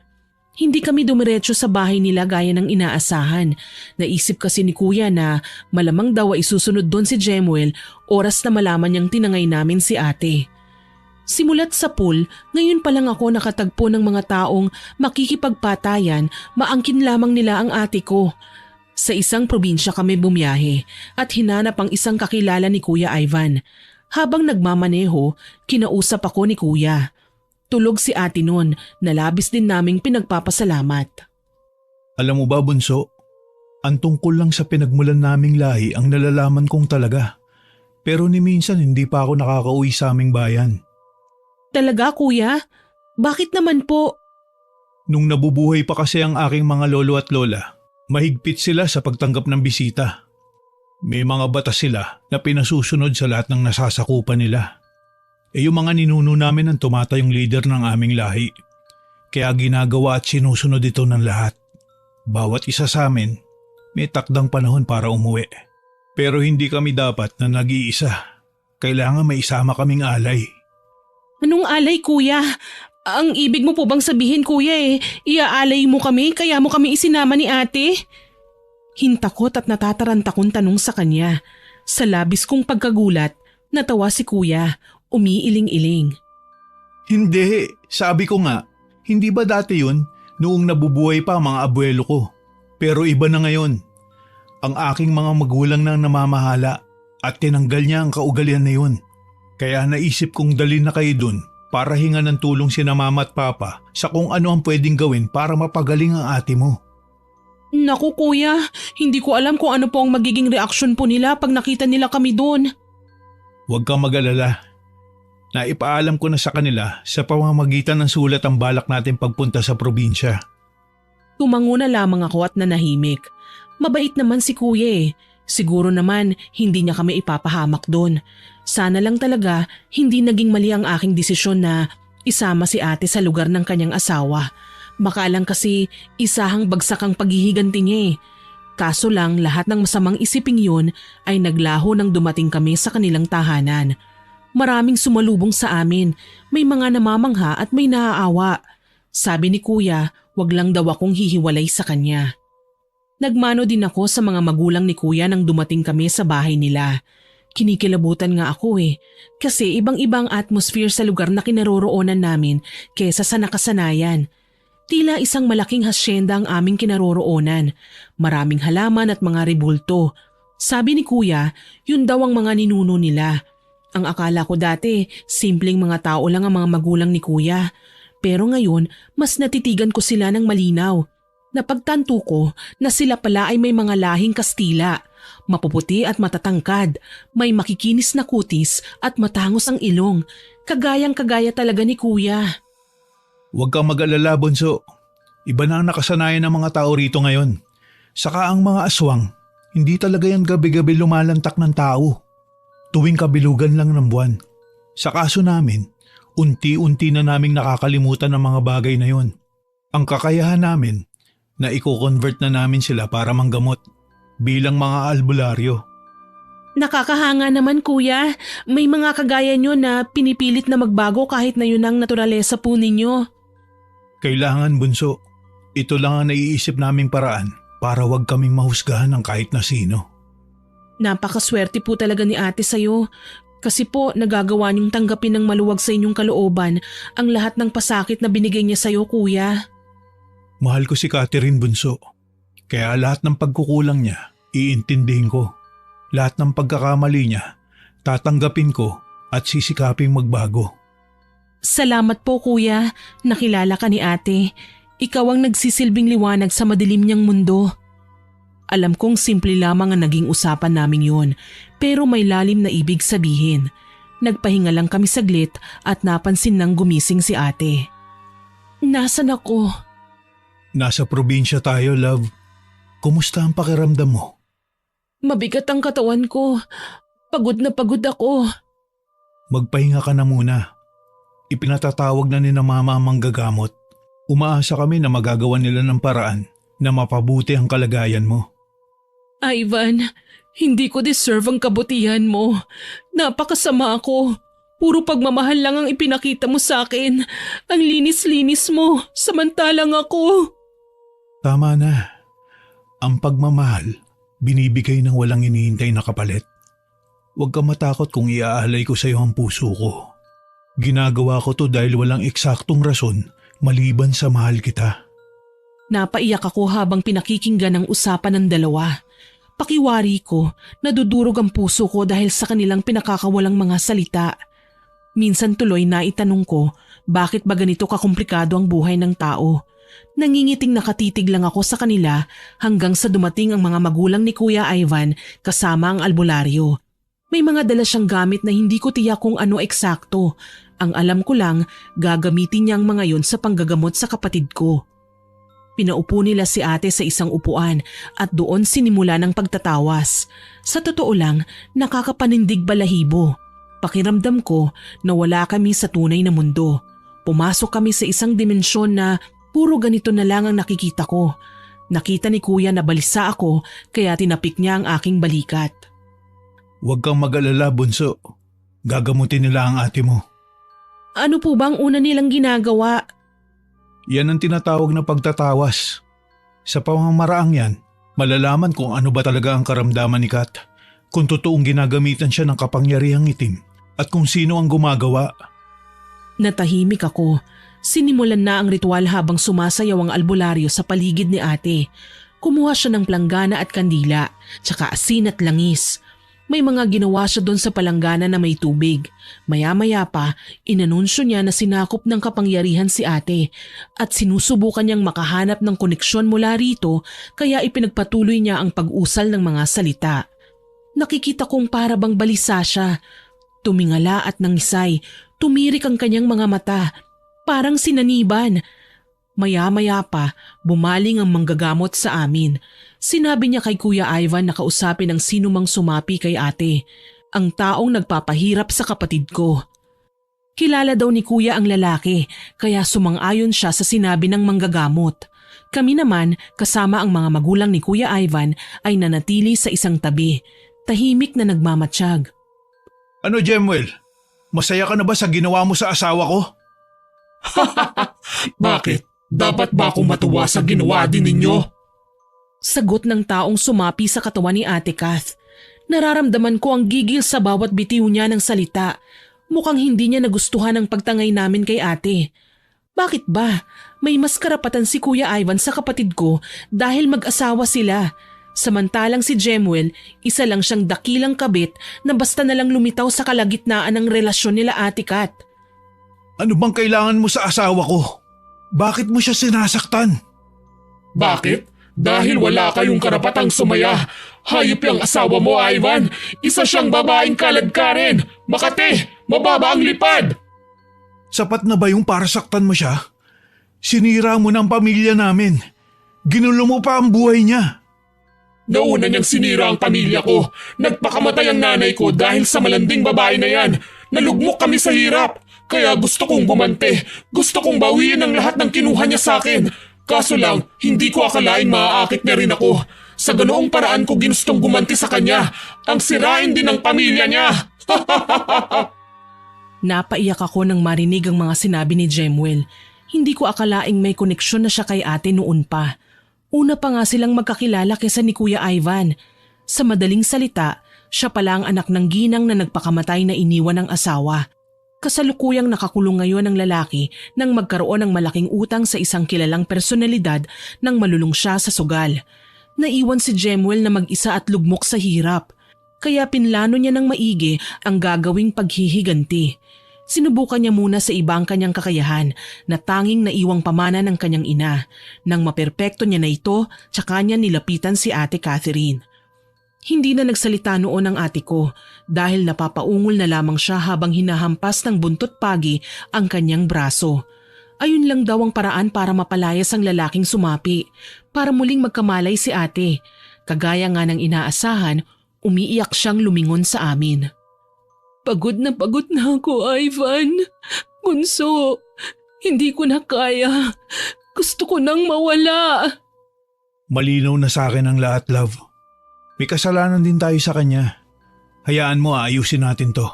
Hindi kami dumiretso sa bahay nila gaya ng inaasahan. Naisip kasi ni kuya na malamang daw ay susunod doon si Jemuel oras na malaman niyang tinangay namin si ate. Simulat sa pool, ngayon pa lang ako nakatagpo ng mga taong makikipagpatayan, maangkin lamang nila ang ate ko. Sa isang probinsya kami bumiyahe at hinanap ang isang kakilala ni Kuya Ivan. Habang nagmamaneho, kinausap ako ni kuya. Tulog si ate noon na labis din naming pinagpapasalamat. Alam mo ba, bunso? Ang tungkol lang sa pinagmulan naming lahi ang nalalaman kong talaga. Pero ni minsan hindi pa ako nakakauwi sa aming bayan. Talaga kuya? Bakit naman po? Nung nabubuhay pa kasi ang aking mga lolo at lola, mahigpit sila sa pagtanggap ng bisita. May mga batas sila na pinasusunod sa lahat ng nasasakupan nila. Yung mga ninuno namin ang tumatayong leader ng aming lahi. Kaya ginagawa at sinusunod ito ng lahat. Bawat isa sa amin, may takdang panahon para umuwi. Pero hindi kami dapat na nag-iisa. Kailangan may isama kaming alay. Anong alay, kuya? Ang ibig mo po bang sabihin, kuya, iaalay mo kami kaya mo kami isinama ni ate? Hintakot at natataranta kong tanong sa kanya. Sa labis kong pagkagulat, natawa si kuya, umiiling-iling. Hindi, sabi ko nga, hindi ba dati yun noong nabubuhay pa ang mga abuelo ko? Pero iba na ngayon. Ang aking mga magulang nang namamahala at tinanggal niya ang kaugalian na yun. Kaya naisip kong dalhin na kayo dun para hingan ng tulong sina mama at papa sa kung ano ang pwedeng gawin para mapagaling ang ate mo. Naku kuya, hindi ko alam kung ano po ang magiging reaksyon po nila pag nakita nila kami doon. Huwag kang mag-alala. Naipaalam ko na sa kanila sa pamamagitan ng sulat ang balak natin pagpunta sa probinsya. Tumango na lamang ako at nanahimik. Mabait naman si kuya. Siguro naman hindi niya kami ipapahamak doon. Sana lang talaga hindi naging mali ang aking desisyon na isama si ate sa lugar ng kanyang asawa. Baka lang kasi isahang bagsak ang paghihiganti niya. Kaso lang lahat ng masamang isiping yun ay naglaho nang dumating kami sa kanilang tahanan. Maraming sumalubong sa amin, may mga namamangha at may naaawa. Sabi ni kuya, wag lang daw akong hihiwalay sa kanya. Nagmano din ako sa mga magulang ni kuya nang dumating kami sa bahay nila. Kinikilabutan nga ako kasi ibang-ibang atmosphere sa lugar na kinaroroonan namin kesa sa nakasanayan. Tila isang malaking hasyenda ang aming kinaroroonan. Maraming halaman at mga rebulto. Sabi ni kuya, yun daw ang mga ninuno nila. Ang akala ko dati, simpleng mga tao lang ang mga magulang ni kuya. Pero ngayon, mas natitigan ko sila ng malinaw. Napagtanto ko na sila pala ay may mga lahing Kastila. Mapuputi at matatangkad, may makikinis na kutis at matangos ang ilong. Kagayang-kagaya talaga ni kuya. Huwag kang mag-alala, Bunso. Iba na ang nakasanayan ng mga tao rito ngayon. Saka ang mga aswang, hindi talaga yan gabi-gabi lumalantak ng tao. Tuwing kabilugan lang ng buwan. Sa kaso namin, unti-unti na naming nakakalimutan ang mga bagay na yon. Ang kakayahan namin na i-convert na namin sila para manggamot bilang mga albularyo. Nakakahanga naman kuya, may mga kagaya nyo na pinipilit na magbago kahit na yun ang naturalesa po ninyo. Kailangan, Bunso. Ito lang ang naiisip naming paraan para wag kaming mahusgahan ng kahit na sino. Napakaswerte po talaga ni ate sa'yo. Kasi po nagagawa niyong tanggapin ng maluwag sa inyong kalooban ang lahat ng pasakit na binigay niya sa'yo kuya. Mahal ko si Catherine, Bunso. Kaya lahat ng pagkukulang niya, iintindihin ko. Lahat ng pagkakamali niya, tatanggapin ko at sisikaping magbago. Salamat po kuya, nakilala ka ni ate. Ikaw ang nagsisilbing liwanag sa madilim niyang mundo. Alam kong simple lamang ang naging usapan namin yun, pero may lalim na ibig sabihin. Nagpahinga lang kami saglit at napansin nang gumising si ate. Nasaan ako? Nasa probinsya tayo, love. Kumusta ang pakiramdam mo? Mabigat ang katawan ko. Pagod na pagod ako. Magpahinga ka na muna. Ipinatatawag na ni na mama ang manggagamot. Umaasa kami na magagawa nila ng paraan na mapabuti ang kalagayan mo. Ivan, hindi ko deserve ang kabutihan mo. Napakasama ako. Puro pagmamahal lang ang ipinakita mo sa akin. Ang linis-linis mo, samantalang ako. Tama na. Ang pagmamahal, binibigay ng walang inihintay na kapalit. Huwag kang matakot kung iaalay ko sa iyo ang puso ko. Ginagawa ko to dahil walang eksaktong rason maliban sa mahal kita. Napaiyak ako habang pinakikinggan ang usapan ng dalawa. Pakiwari ko, nadudurog ang puso ko dahil sa kanilang pinakakawalang mga salita. Minsan tuloy naitanong ko, bakit ba ganito kakomplikado ang buhay ng tao? Nangingiting nakatitig lang ako sa kanila hanggang sa dumating ang mga magulang ni Kuya Ivan kasama ang albularyo. May mga dala siyang gamit na hindi ko tiyak kung ano eksakto. Ang alam ko lang, gagamitin niya ang mga yon sa panggagamot sa kapatid ko. Pinaupo nila si ate sa isang upuan at doon sinimula ng pagtatawas. Sa totoo lang, nakakapanindig balahibo. Pakiramdam ko na wala kami sa tunay na mundo. Pumasok kami sa isang dimensyon na puro ganito na lang ang nakikita ko. Nakita ni kuya na balisa ako kaya tinapik niya ang aking balikat. Huwag kang mag-alala, bunso. Gagamutin nila ang ate mo. Ano po bang una nilang ginagawa? Yan ang tinatawag na pagtatawas. Sa pamamaraang yan, malalaman kung ano ba talaga ang karamdaman ni Kat. Kung totoong ginagamitan siya ng kapangyarihang itim at kung sino ang gumagawa. Natahimik ako. Sinimulan na ang ritual habang sumasayaw ang albularyo sa paligid ni ate. Kumuha siya ng planggana at kandila, tsaka asin at langis. May mga ginawa siya doon sa palanggana na may tubig. Maya-maya pa, inanunsyo niya na sinakop ng kapangyarihan si ate at sinusubukan niyang makahanap ng koneksyon mula rito kaya ipinagpatuloy niya ang pag-usal ng mga salita. Nakikita kong para bang balisa siya. Tumingala at nangisay, tumirik ang kanyang mga mata, parang sinaniban. Maya-maya pa, bumaling ang manggagamot sa amin. Sinabi niya kay Kuya Ivan na kausapin ang sinumang sumapi kay ate, ang taong nagpapahirap sa kapatid ko. Kilala daw ni Kuya ang lalaki, kaya sumang-ayon siya sa sinabi ng manggagamot. Kami naman, kasama ang mga magulang ni Kuya Ivan, ay nanatili sa isang tabi, tahimik na nagmamatsyag. Ano, Jemuel? Masaya ka na ba sa ginawa mo sa asawa ko? Bakit? Dapat ba akong matuwa sa ginawa din ninyo? Sagot ng taong sumapi sa katawan ni Ate Kath. Nararamdaman ko ang gigil sa bawat bitiw niya ng salita. Mukhang hindi niya nagustuhan ang pagtangay namin kay ate. Bakit ba? May mas karapatan si Kuya Ivan sa kapatid ko dahil mag-asawa sila. Samantalang si Jemuel, isa lang siyang dakilang kabit na basta nalang lumitaw sa kalagitnaan ng relasyon nila Ate Kath. Ano bang kailangan mo sa asawa ko? Bakit mo siya sinasaktan? Bakit? Dahil wala kayong karapatang sumaya. Hayop yung asawa mo, Ivan. Isa siyang babaeng kaladkarin. Makate, mababa ang lipad. Sapat na ba yung para saktan mo siya? Sinira mo ng pamilya namin. Ginulo mo pa ang buhay niya. Nauna niyang sinira ang pamilya ko. Nagpakamatay ang nanay ko dahil sa malanding babae na yan. Nalugmok kami sa hirap. Kaya gusto kong bumante. Gusto kong bawiin ang lahat ng kinuha niya sa akin. Kaso lang, hindi ko akalaing maaakit niya rin ako. Sa ganoong paraan ko ginustong gumanti sa kanya. Ang sirain din ng pamilya niya. Napaiyak ako nang marinig ang mga sinabi ni Jemuel. Hindi ko akalaing may koneksyon na siya kay ate noon pa. Una pa nga silang magkakilala kaysa ni Kuya Ivan. Sa madaling salita, siya pala ang anak ng ginang na nagpakamatay na iniwan ng asawa. Kasalukuyang nakakulong ngayon ang lalaki nang magkaroon ng malaking utang sa isang kilalang personalidad nang malulung siya sa sugal. Naiwan si Jemuel na mag-isa at lugmok sa hirap. Kaya pinlano niya ng maigi ang gagawing paghihiganti. Sinubukan niya muna sa ibang kanyang kakayahan na tanging naiwang pamana ng kanyang ina. Nang maperpekto niya na ito, tsaka niya nilapitan si Ate Catherine. Hindi na nagsalita noon ang ate ko dahil napapaungol na lamang siya habang hinahampas ng buntot pagi ang kanyang braso. Ayun lang daw ang paraan para mapalayas ang lalaking sumapi, para muling magkamalay si ate. Kagaya nga ng inaasahan, umiiyak siyang lumingon sa amin. Pagod na ako, Ivan. Bunso, hindi ko na kaya. Gusto ko nang mawala. Malinaw na sa akin ang lahat, love. May kasalanan din tayo sa kanya. Hayaan mo, ayusin natin to.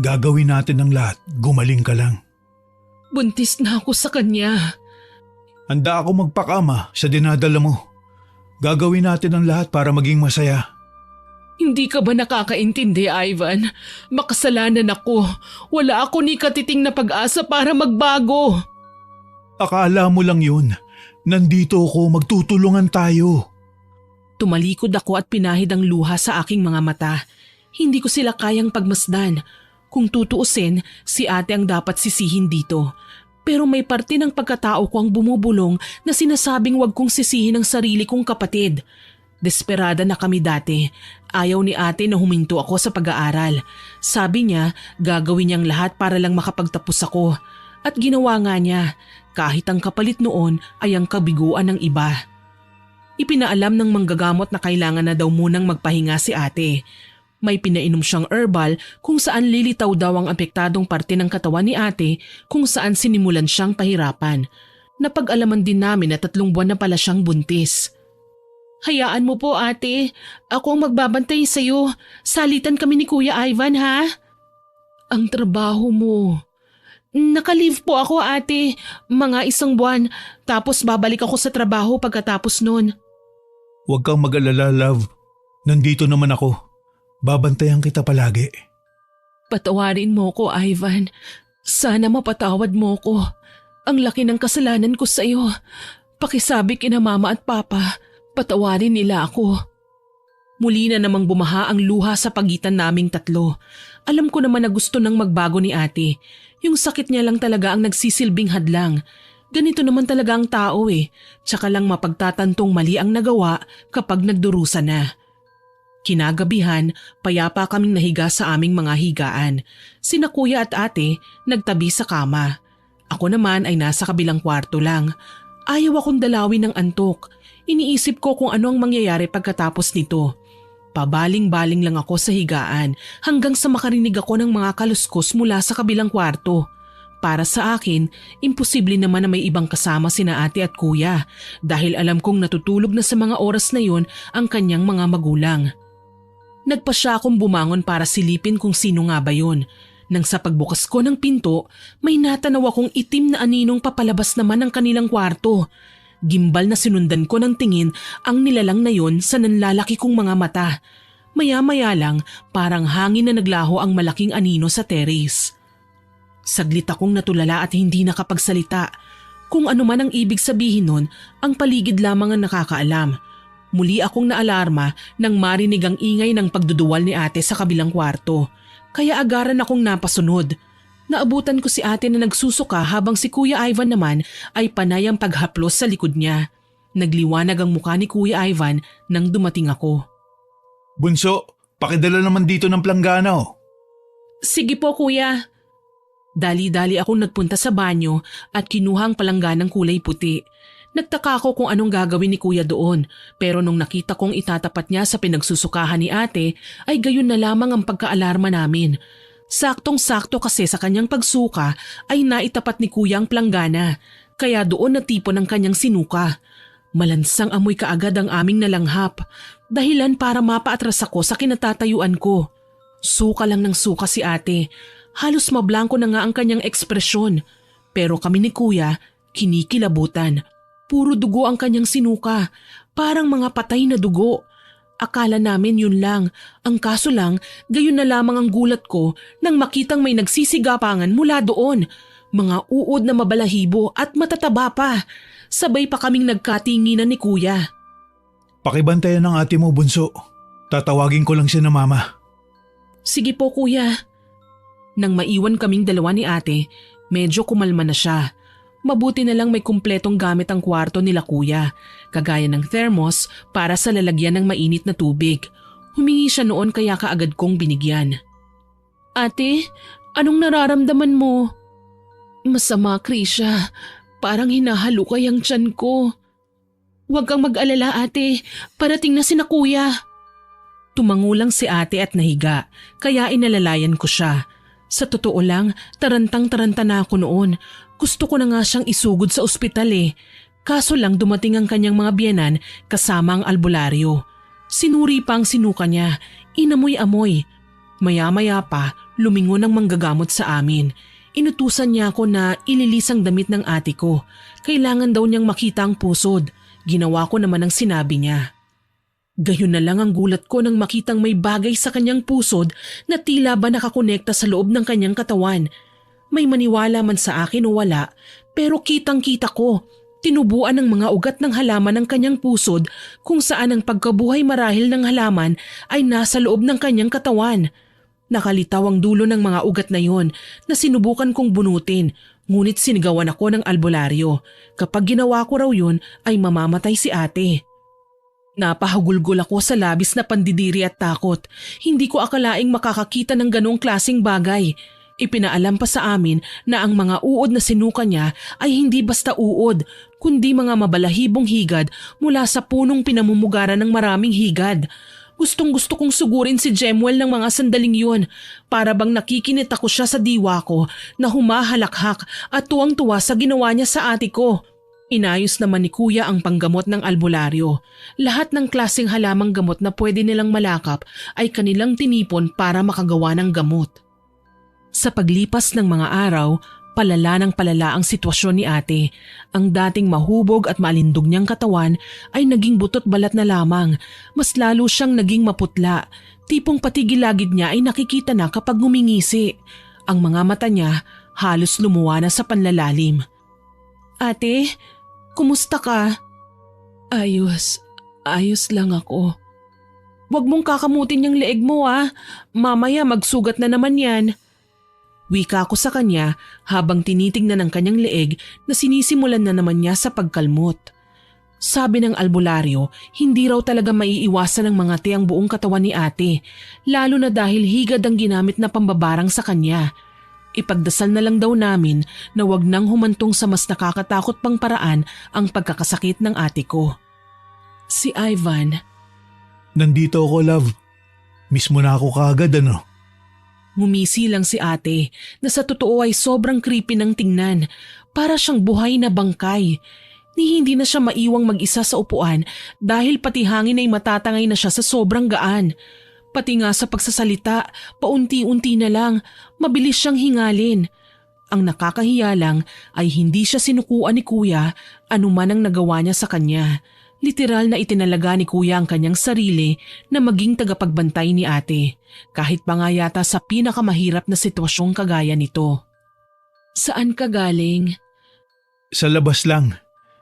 Gagawin natin ang lahat, gumaling ka lang. Buntis na ako sa kanya. Handa ako magpakama sa dinadala mo. Gagawin natin ang lahat para maging masaya. Hindi ka ba nakakaintindi, Ivan? Makasalanan ako. Wala ako ni katiting na pag-asa para magbago. Akala mo lang yun. Nandito ako, magtutulungan tayo. Tumalikod ako at pinahid ang luha sa aking mga mata. Hindi ko sila kayang pagmasdan. Kung tutuusin, si ate ang dapat sisihin dito. Pero may parte ng pagkatao ko ang bumubulong na sinasabing wag kong sisihin ang sarili kong kapatid. Desperada na kami dati. Ayaw ni ate na huminto ako sa pag-aaral. Sabi niya, gagawin niyang lahat para lang makapagtapos ako. At ginawa nga niya, kahit ang kapalit noon ay ang kabiguan ng iba. Ipinaalam ng manggagamot na kailangan na daw munang magpahinga si ate. May pinainom siyang herbal kung saan lilitaw daw ang apektadong parte ng katawan ni ate kung saan sinimulan siyang pahirapan. Napag-alaman din namin na 3 buwan na pala siyang buntis. Hayaan mo po ate, ako ang magbabantay sa'yo. Salitan kami ni Kuya Ivan ha? Ang trabaho mo. Naka-leave po ako ate, mga 1 buwan, tapos babalik ako sa trabaho pagkatapos nun. Huwag kang mag-alala, love. Nandito naman ako. Babantayan kita palagi. Patawarin mo ko, Ivan. Sana mapatawad mo ko. Ang laki ng kasalanan ko sa'yo. Pakisabi kina mama at papa, patawarin nila ako. Muli na namang bumaha ang luha sa pagitan naming 3. Alam ko naman na gusto nang magbago ni ate. Yung sakit niya lang talaga ang nagsisilbing hadlang. Ganito naman talaga ang tao Tsaka lang mapagtatantong mali ang nagawa kapag nagdurusa na. Kinagabihan, payapa kaming nahiga sa aming mga higaan. Sina kuya at ate nagtabi sa kama. Ako naman ay nasa kabilang kwarto lang. Ayaw akong dalawin ng antok. Iniisip ko kung ano ang mangyayari pagkatapos nito. Pabaling-baling lang ako sa higaan hanggang sa makarinig ako ng mga kaluskos mula sa kabilang kwarto. Para sa akin, imposible naman na may ibang kasama sina ate at kuya dahil alam kong natutulog na sa mga oras na yon ang kanyang mga magulang. Nagpasya akong bumangon para silipin kung sino nga ba yun. Nang sa pagbukas ko ng pinto, may natanaw akong itim na aninong papalabas naman ng kanilang kwarto. Gimbal na sinundan ko ng tingin ang nilalang na yon sa nanlalaki kong mga mata. Maya-maya lang parang hangin na naglaho ang malaking anino sa terrace. Saglit akong natulala at hindi nakapagsalita. Kung ano man ang ibig sabihin nun, ang paligid lamang ang nakakaalam. Muli akong naalarma nang marinig ang ingay ng pagduduwal ni ate sa kabilang kwarto. Kaya agaran akong napasunod. Naabutan ko si ate na nagsusuka habang si Kuya Ivan naman ay panay ang paghaplos sa likod niya. Nagliwanag ang mukha ni Kuya Ivan nang dumating ako. Bunso, pakidala naman dito ng planggana Sige po kuya. Dali-dali akong nagpunta sa banyo at kinuha ang palangganang kulay puti. Nagtaka ako kung anong gagawin ni kuya doon pero nung nakita kong itatapat niya sa pinagsusukahan ni ate ay gayon na lamang ang pagkaalarma namin. Saktong-sakto kasi sa kanyang pagsuka ay naitapat ni kuya ang planggana kaya doon natipon ang kanyang sinuka. Malansang amoy kaagad ang aming nalanghap dahilan para mapaatras ako sa kinatatayuan ko. Suka lang ng suka si ate. Halos mablangko na nga ang kanyang ekspresyon. Pero kami ni kuya, kinikilabutan. Puro dugo ang kanyang sinuka, parang mga patay na dugo. Akala namin yun lang. Ang kaso lang, gayon na lamang ang gulat ko nang makitang may nagsisigapangan mula doon. Mga uod na mabalahibo at matataba pa. Sabay pa kaming nagkatinginan ni kuya. Pakibantayan ng ate mo, bunso. Tatawagin ko lang siya na mama. Sige po kuya. Nang maiwan kaming dalawa ni ate, medyo kumalma na siya. Mabuti na lang may kumpletong gamit ang kwarto nila kuya, kagaya ng thermos para sa lalagyan ng mainit na tubig. Humingi siya noon kaya kaagad kong binigyan. Ate, anong nararamdaman mo? Masama, Krisha. Parang hinahalukay ang tiyan ko. Huwag kang mag-alala ate, parating na sina kuya. Tumangulang si ate at nahiga, kaya inalalayan ko siya. Sa totoo lang, tarantang-taranta na ako noon. Gusto ko na nga siyang isugod sa ospital Kaso lang dumating ang kanyang mga biyenan kasama ang albularyo. Sinuri pa ang sinuka niya, inamoy-amoy. Maya-maya pa, lumingon ang manggagamot sa amin. Inutusan niya ako na ililis ang damit ng ate ko. Kailangan daw niyang makita ang pusod. Ginawa ko naman ang sinabi niya. Gayon na lang ang gulat ko nang makitang may bagay sa kanyang pusod na tila ba nakakonekta sa loob ng kanyang katawan. May maniwala man sa akin o wala, pero kitang-kita ko, tinubuan ng mga ugat ng halaman ng kanyang pusod kung saan ang pagkabuhay marahil ng halaman ay nasa loob ng kanyang katawan. Nakalitaw ang dulo ng mga ugat na yon na sinubukan kong bunutin, ngunit sinigawan ako ng albularyo. Kapag ginawa ko raw yun ay mamamatay si ate. Napahagulgol ako sa labis na pandidiri at takot. Hindi ko akalaing makakakita ng ganong klaseng bagay. Ipinaalam pa sa amin na ang mga uod na sinuka niya ay hindi basta uod, kundi mga mabalahibong higad mula sa punong pinamumugaran ng maraming higad. Gustong-gusto kong sugurin si Jemuel ng mga sandaling yun, para bang nakikinit ako siya sa diwa ko na humahalakhak at tuwang-tuwa sa ginawa niya sa ate ko. Inayos naman ni Kuya ang panggamot ng albularyo. Lahat ng klaseng halamang gamot na pwede nilang malakap ay kanilang tinipon para makagawa ng gamot. Sa paglipas ng mga araw, palala ng palala ang sitwasyon ni ate. Ang dating mahubog at malindog niyang katawan ay naging butot balat na lamang. Mas lalo siyang naging maputla. Tipong pati gilagid niya ay nakikita na kapag ngumingisi. Ang mga mata niya halos lumuwa na sa panlalalim. Ate, kumusta ka? Ayos lang ako. Huwag mong kakamutin yung leeg mo mamaya magsugat na naman yan. Wika ko sa kanya habang tinitingnan ang kanyang leeg na sinisimulan na naman niya sa pagkalmot. Sabi ng albularyo, hindi raw talaga maiiwasan ng mga ang buong katawan ni ate, lalo na dahil higad ang ginamit na pambabarang sa kanya. Ipagdasal na lang daw namin na wag nang humantong sa mas nakakatakot pang paraan ang pagkakasakit ng ate ko. Si Ivan. Nandito ako, love. Miss mo na ako kaagad, ano? Ngumisi lang si ate na sa totoo ay sobrang creepy ng tingnan. Para siyang buhay na bangkay. Hindi na siya maiwang mag-isa sa upuan dahil pati hangin ay matatangay na siya sa sobrang gaan. Pati nga sa pagsasalita, paunti-unti na lang, mabilis siyang hingalin. Ang nakakahiya lang ay hindi siya sinukuan ni Kuya anuman ang nagawa niya sa kanya. Literal na itinalaga ni Kuya ang kanyang sarili na maging tagapagbantay ni ate, kahit pa nga yata sa pinakamahirap na sitwasyong kagaya nito. Saan ka galing? Sa labas lang.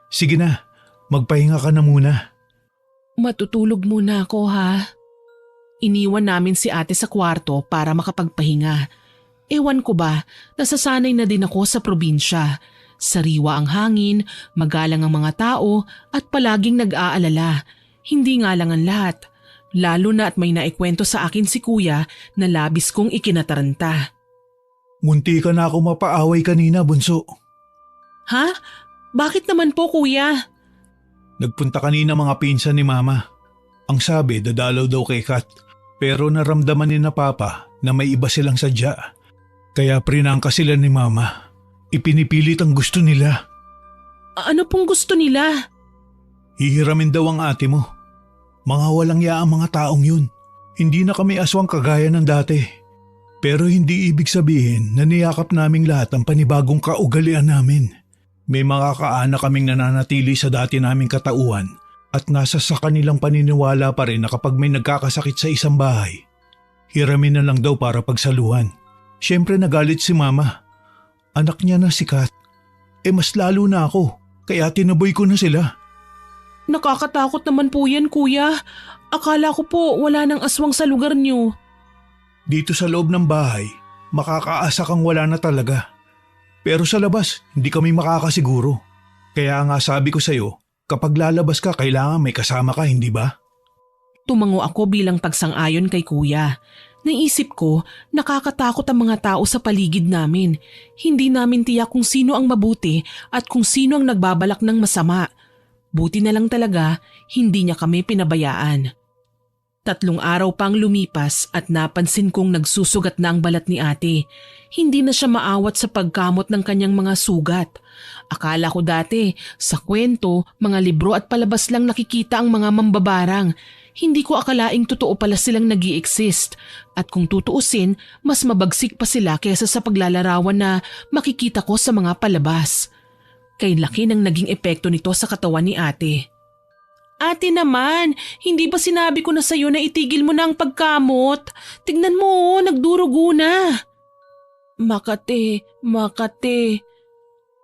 Sige na, magpahinga ka na muna. Matutulog muna ako Iniwan namin si ate sa kwarto para makapagpahinga. Ewan ko ba, nasasanay na din ako sa probinsya. Sariwa ang hangin, magalang ang mga tao at palaging nag-aalala. Hindi nga lang ang lahat. Lalo na at may naikwento sa akin si Kuya na labis kong ikinataranta. Munti ka na ako mapaaway kanina, bunso. Ha? Bakit naman po, Kuya? Nagpunta kanina mga pinsan ni Mama. Ang sabi, dadalaw daw kay Kat. Pero naramdaman ni na Papa na may iba silang sadya. Kaya prinangka sila ni Mama. Ipinipilit ang gusto nila. Ano pong gusto nila? Hihiramin daw ang ate mo. Mga walang yaang mga taong yun. Hindi na kami aswang kagaya ng dati. Pero hindi ibig sabihin na niyakap naming lahat ang panibagong kaugalian namin. May mga kaanak kaming nananatili sa dati naming katauhan at nasa sa kanilang paniniwala pa rin na kapag may nagkakasakit sa isang bahay, hiramin na lang daw para pagsaluhan. Siyempre nagalit si Mama. Anak niya na si Kat. Mas lalo na ako, kaya tinaboy ko na sila. Nakakatakot naman po yan, Kuya. Akala ko po wala nang aswang sa lugar niyo. Dito sa loob ng bahay, makakaasa kang wala na talaga. Pero sa labas, hindi kami makakasiguro. Kaya nga sabi ko sa'yo, kapag lalabas ka, kailangan may kasama ka, hindi ba? Tumango ako bilang pagsang-ayon kay Kuya. Naisip ko, nakakatakot ang mga tao sa paligid namin. Hindi namin tiyak kung sino ang mabuti at kung sino ang nagbabalak ng masama. Buti na lang talaga, hindi niya kami pinabayaan. 3 araw pang lumipas at napansin kong nagsusugat na ang balat ni ate. Hindi na siya maawat sa pagkamot ng kanyang mga sugat. Akala ko dati, sa kwento, mga libro at palabas lang nakikita ang mga mambabarang. Hindi ko akalaing totoo pala silang nag-i-exist. At kung tutuusin, mas mabagsik pa sila kaysa sa paglalarawan na makikita ko sa mga palabas. Kay laki ng naging epekto nito sa katawan ni ate. Ate naman, hindi ba sinabi ko na sa'yo na itigil mo na ang pagkamot? Tignan mo, nagdurugo na. Makate.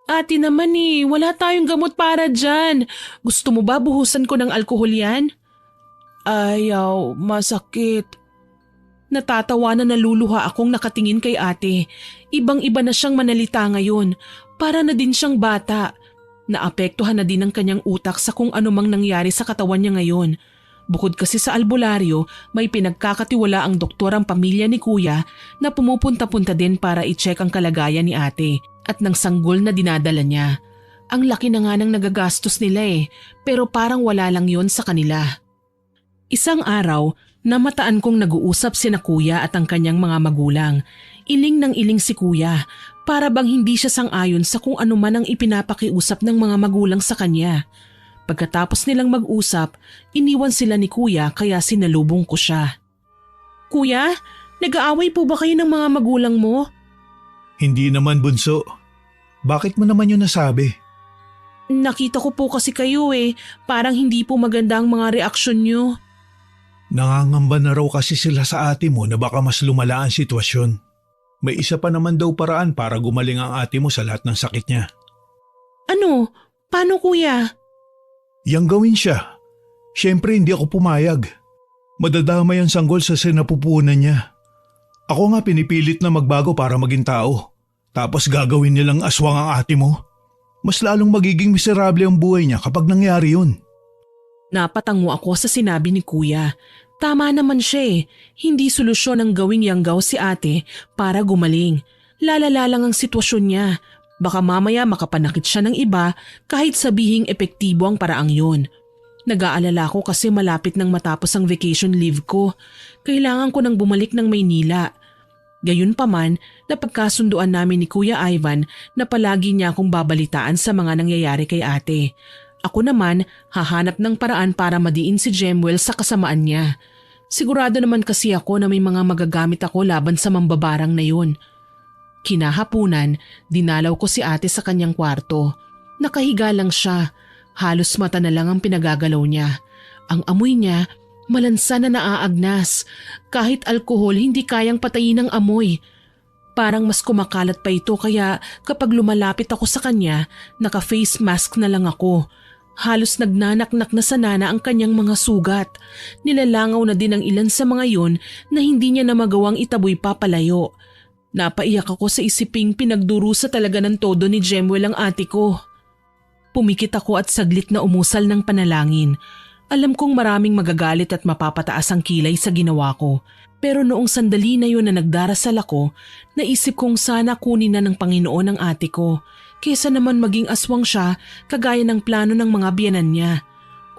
Ate naman wala tayong gamot para dyan. Gusto mo ba buhusan ko ng alkohol yan? Ayaw, masakit. Natatawa na naluluha akong nakatingin kay ate. Ibang-iba na siyang manalita ngayon. Para na din siyang bata. Naapektuhan na din ang kanyang utak sa kung anumang nangyari sa katawan niya ngayon. Bukod kasi sa albularyo, may pinagkakatiwala ang doktor ang pamilya ni kuya na pumupunta-punta din para i-check ang kalagayan ni ate at ng sanggol na dinadala niya. Ang laki na nga ng nagagastos nila pero parang wala lang yon sa kanila. Isang araw, namataan kong nag-uusap sina kuya at ang kanyang mga magulang. Iling ng iling si kuya, para bang hindi siya sang-ayon sa kung ano man ang ipinapakiusap ng mga magulang sa kanya. Pagkatapos nilang mag-usap, iniwan sila ni kuya kaya sinalubong ko siya. Kuya, nag-aaway po ba kayo ng mga magulang mo? Hindi naman, bunso. Bakit mo naman yun nasabi? Nakita ko po kasi kayo parang hindi po maganda ang mga reaksyon niyo. Nangangamba na raw kasi sila sa ate mo na baka mas lumala ang sitwasyon. May isa pa naman daw paraan para gumaling ang ate mo sa lahat ng sakit niya. Ano? Paano kuya? Yang gawin siya. Siyempre hindi ako pumayag. Madadamay ang sanggol sa sinapupunan niya. Ako nga pinipilit na magbago para maging tao. Tapos gagawin nilang aswang ang ate mo. Mas lalong magiging miserable ang buhay niya kapag nangyari yun. Napatango ako sa sinabi ni kuya. Tama naman siya Hindi solusyon ang gawing yanggaw si ate para gumaling. Lalala lang ang sitwasyon niya. Baka mamaya makapanakit siya ng iba kahit sabihing epektibo ang paraang yun. Nag-aalala ko kasi malapit nang matapos ang vacation leave ko. Kailangan ko nang bumalik ng Maynila. Gayunpaman, napagkasunduan namin ni Kuya Ivan na palagi niya akong babalitaan sa mga nangyayari kay ate. Ako naman, hahanap ng paraan para madiin si Jemuel sa kasamaan niya. Sigurado naman kasi ako na may mga magagamit ako laban sa mambabarang na yun. Kinahapunan, dinalaw ko si ate sa kanyang kwarto. Nakahiga lang siya. Halos mata na lang ang pinagagalaw niya. Ang amoy niya, malansa na naaagnas. Kahit alkohol, hindi kayang patayin ang amoy. Parang mas kumakalat pa ito kaya kapag lumalapit ako sa kanya, naka-face mask na lang ako. Halos nagnanaknak na sa nana ang kanyang mga sugat. Nilalangaw na din ang ilan sa mga yon na hindi niya na magawang itaboy papalayo. Napaiyak ako sa isiping pinagdurusa talaga ng todo ni Jemuel ang ate ko. Pumikit ako at saglit na umusal ng panalangin. Alam kong maraming magagalit at mapapataas ang kilay sa ginawa ko. Pero noong sandali na yun na nagdarasal ako, naisip kong sana kunin na ng Panginoon ang ate ko. Kesa naman maging aswang siya kagaya ng plano ng mga biyanan niya.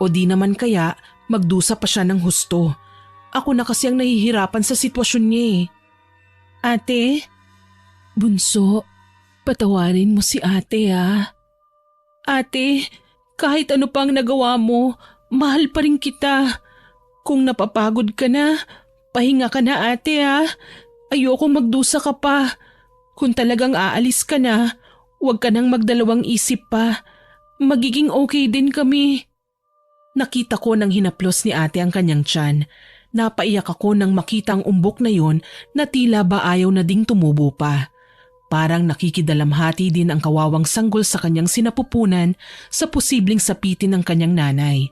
O di naman kaya magdusa pa siya ng husto. Ako na kasi ang nahihirapan sa sitwasyon niya Ate? Bunso, patawarin mo si ate Ate, kahit ano pang nagawa mo, mahal pa rin kita. Kung napapagod ka na, pahinga ka na ate Ayokong magdusa ka pa. Kung talagang aalis ka na, huwag ka nang magdalawang isip pa. Magiging okay din kami. Nakita ko nang hinaplos ni ate ang kanyang tiyan. Napaiyak ako nang makita ang umbok na yon na tila ba ayaw na ding tumubo pa. Parang nakikidalamhati din ang kawawang sanggol sa kanyang sinapupunan sa posibleng sapitin ng kanyang nanay.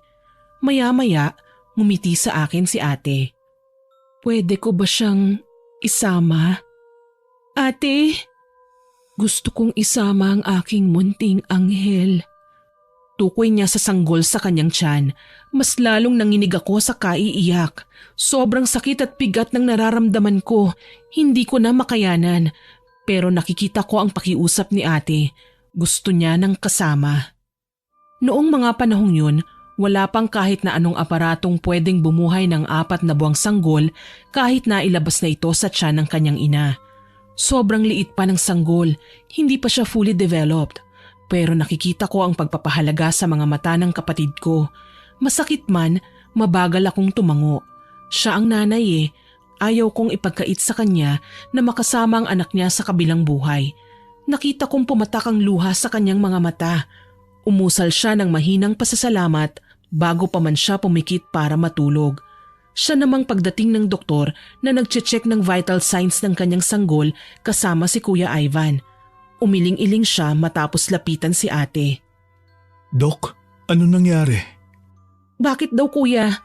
Maya-maya, ngumiti sa akin si ate. Pwede ko ba siyang isama? Ate, gusto kong isama ang aking munting anghel. Tukoy niya sa sanggol sa kanyang tiyan. Mas lalong nanginig ako sa kaiiyak. Sobrang sakit at bigat ng nararamdaman ko. Hindi ko na makayanan. Pero nakikita ko ang pakiusap ni ate. Gusto niya ng kasama. Noong mga panahong yun, wala pang kahit na anong aparatong pwedeng bumuhay ng 4 na buwang sanggol kahit na ilabas na ito sa tiyan ng kanyang ina. Sobrang liit pa ng sanggol. Hindi pa siya fully developed. Pero nakikita ko ang pagpapahalaga sa mga mata ng kapatid ko. Masakit man, mabagal akong tumango. Siya ang nanay Ayaw kong ipagkait sa kanya na makasama ang anak niya sa kabilang buhay. Nakita kong pumatak ang luha sa kanyang mga mata. Umusal siya ng mahinang pasasalamat bago pa man siya pumikit para matulog. Siya namang pagdating ng doktor na nagche-check ng vital signs ng kanyang sanggol kasama si Kuya Ivan. Umiling-iling siya matapos lapitan si ate. Dok, ano nangyari? Bakit daw kuya?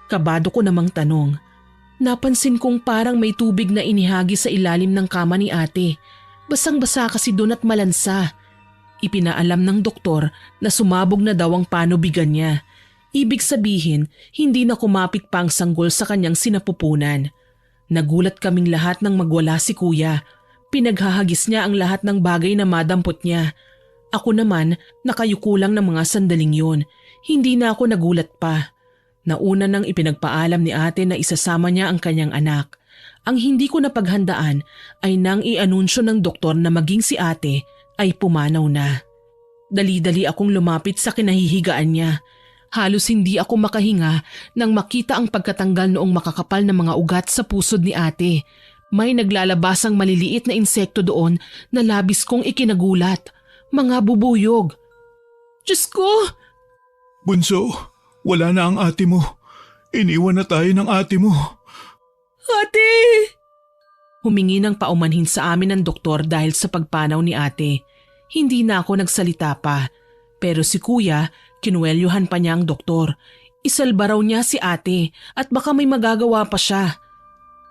Kabado ko namang tanong. Napansin kong parang may tubig na inihagi sa ilalim ng kama ni ate. Basang-basa kasi doon at malansa. Ipinaalam ng doktor na sumabog na daw ang panubigan niya. Ibig sabihin, hindi na kumapit pa ang sanggol sa kanyang sinapupunan. Nagulat kaming lahat nang magwala si kuya. Pinaghahagis niya ang lahat ng bagay na madampot niya. Ako naman, nakayuko lang ng mga sandaling yun. Hindi na ako nagulat pa. Nauna nang ipinagpaalam ni ate na isasama niya ang kanyang anak. Ang hindi ko napaghandaan ay nang i-anunsyo ng doktor na maging si ate ay pumanaw na. Dali-dali akong lumapit sa kinahihigaan niya. Halos hindi ako makahinga nang makita ang pagkatanggal noong makakapal na mga ugat sa pusod ni ate. May naglalabasang maliliit na insekto doon na labis kong ikinagulat. Mga bubuyog. Diyos ko! Bunso, wala na ang ate mo. Iniwan na tayo ng ate mo. Ate! Humingi ng paumanhin sa amin ng doktor dahil sa pagpanaw ni ate. Hindi na ako nagsalita pa. Pero si kuya, kinuwelyuhan pa niya ang doktor. Isalba raw niya si ate at baka may magagawa pa siya.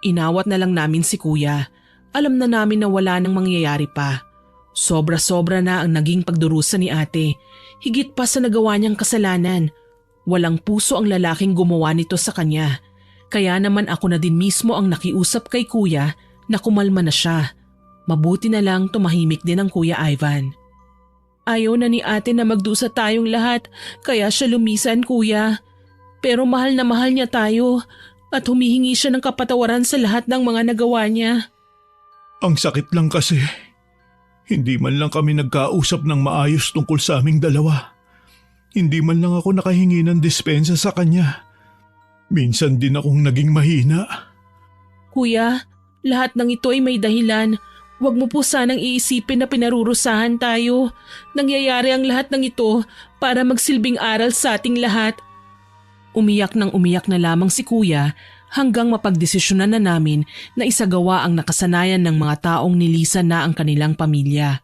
Inawat na lang namin si kuya. Alam na namin na wala nang mangyayari pa. Sobra-sobra na ang naging pagdurusa ni ate. Higit pa sa nagawa niyang kasalanan. Walang puso ang lalaking gumawa nito sa kanya. Kaya naman ako na din mismo ang nakiusap kay kuya na kumalma na siya. Mabuti na lang tumahimik din ang kuya Ivan. Ayaw na ni ate na magdusa tayong lahat kaya siya lumisan kuya. Pero mahal na mahal niya tayo at humihingi siya ng kapatawaran sa lahat ng mga nagawa niya. Ang sakit lang kasi. Hindi man lang kami nagkausap ng maayos tungkol sa aming dalawa. Hindi man lang ako nakahingi ng dispensa sa kanya. Minsan din akong naging mahina. Kuya, lahat ng ito ay may dahilan. Huwag mo po sanang iisipin na pinarurusahan tayo. Nangyayari ang lahat ng ito para magsilbing aral sa ating lahat. Umiyak na lamang si kuya hanggang mapagdesisyonan na namin na isagawa ang nakasanayan ng mga taong nilisan na ang kanilang pamilya.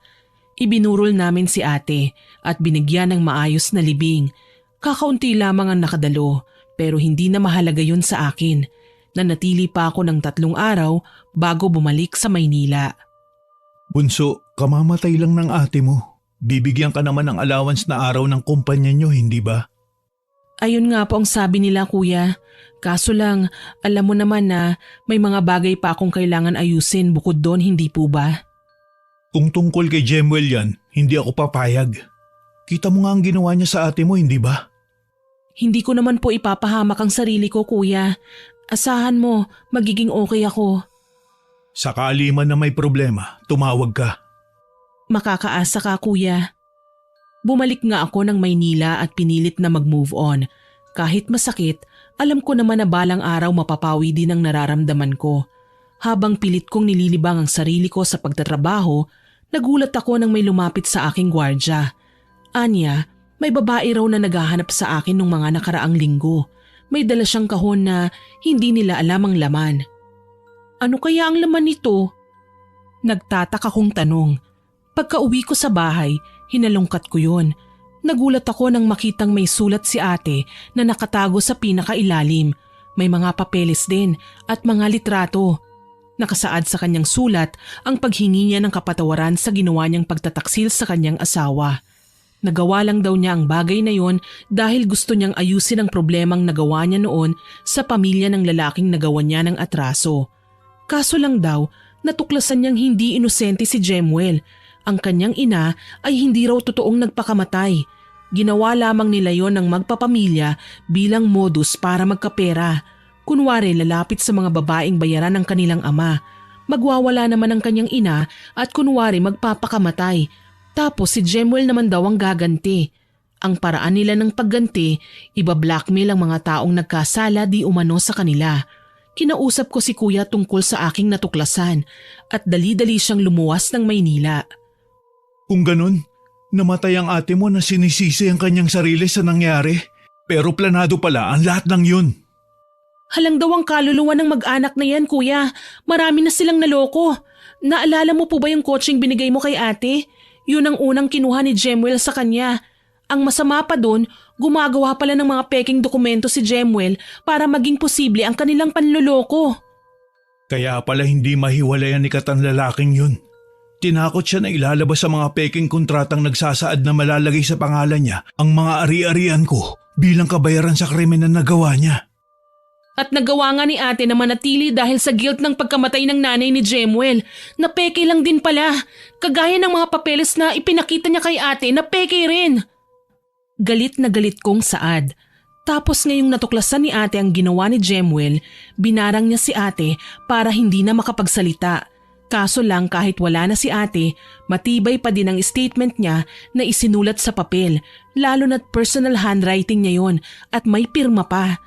Ibinurol namin si ate at binigyan ng maayos na libing. Kakaunti lamang ang nakadalo pero hindi na mahalaga yun sa akin. Nanatili pa ako ng 3 araw bago bumalik sa Maynila. Bunso, kamamatay lang ng ate mo. Bibigyan ka naman ng allowance na araw ng kumpanya nyo, hindi ba? Ayun nga po ang sabi nila kuya. Kaso lang, alam mo naman na may mga bagay pa akong kailangan ayusin bukod doon, hindi po ba? Kung tungkol kay Jemuel yan, hindi ako papayag. Kita mo nga ang ginawa niya sa ate mo, hindi ba? Hindi ko naman po ipapahamak ang sarili ko kuya. Asahan mo, magiging okay ako. Sakali man na may problema, tumawag ka. Makakaasa ka kuya. Bumalik nga ako ng Maynila at pinilit na mag-move on. Kahit masakit, alam ko naman na balang araw mapapawi din ang nararamdaman ko. Habang pilit kong nililibang ang sarili ko sa pagtatrabaho, nagulat ako nang may lumapit sa aking gwardya. Anya, may babae raw na naghahanap sa akin nung mga nakaraang linggo. May dala siyang kahon na hindi nila alam ang laman. Ano kaya ang laman nito? Nagtataka kong tanong. Pagka-uwi ko sa bahay, hinalungkat ko yun. Nagulat ako nang makitang may sulat si ate na nakatago sa pinakailalim. May mga papeles din at mga litrato. Nakasaad sa kanyang sulat ang paghingi niya ng kapatawaran sa ginawa niyang pagtataksil sa kanyang asawa. Nagawa lang daw niya ang bagay na yon dahil gusto niyang ayusin ang problemang nagawa niya noon sa pamilya ng lalaking nagawa niya ng atraso. Kaso lang daw, natuklasan niyang hindi inosente si Jemuel. Ang kanyang ina ay hindi raw totoong nagpakamatay. Ginawa lamang nila yon ng magpapamilya bilang modus para magkapera. Kunwari lalapit sa mga babaeng bayaran ng kanilang ama. Magwawala naman ang kanyang ina at kunwari magpapakamatay. Tapos si Jemuel naman daw ang gaganti. Ang paraan nila ng pagganti, iba-blackmail ang mga taong nagkasala di umano sa kanila. Kinausap ko si kuya tungkol sa aking natuklasan at dali-dali siyang lumuwas ng Maynila. Kung ganun, namatay ang ate mo na sinisisi ang kanyang sarili sa nangyari. Pero planado pala ang lahat ng yun. Halang daw ang kaluluwa ng mag-anak na yan, kuya. Marami na silang naloko. Naalala mo po ba yung coaching binigay mo kay ate? Yun ang unang kinuha ni Jemuel sa kanya. Ang masama pa doon, gumagawa pala ng mga peking dokumento si Jemuel para maging posible ang kanilang panloloko. Kaya pala hindi mahiwalayan ni Kat ang lalaking yun. Tinakot siya na ilalabas sa mga peking kontratang nagsasaad na malalagay sa pangalan niya ang mga ari-arian ko. bilang kabayaran sa krimen na nagawa niya. At nagawa nga ni ate na manatili dahil sa guilt ng pagkamatay ng nanay ni Jemuel na peke lang din pala. Kagaya ng mga papeles na ipinakita niya kay ate na peke rin. Galit na galit kong saad. Tapos ngayong natuklasan ni ate ang ginawa ni Jemuel, binarang niya si ate para hindi na makapagsalita. Kaso lang kahit wala na si ate, matibay pa din ang statement niya na isinulat sa papel, lalo na't personal handwriting niya yon at may pirma pa.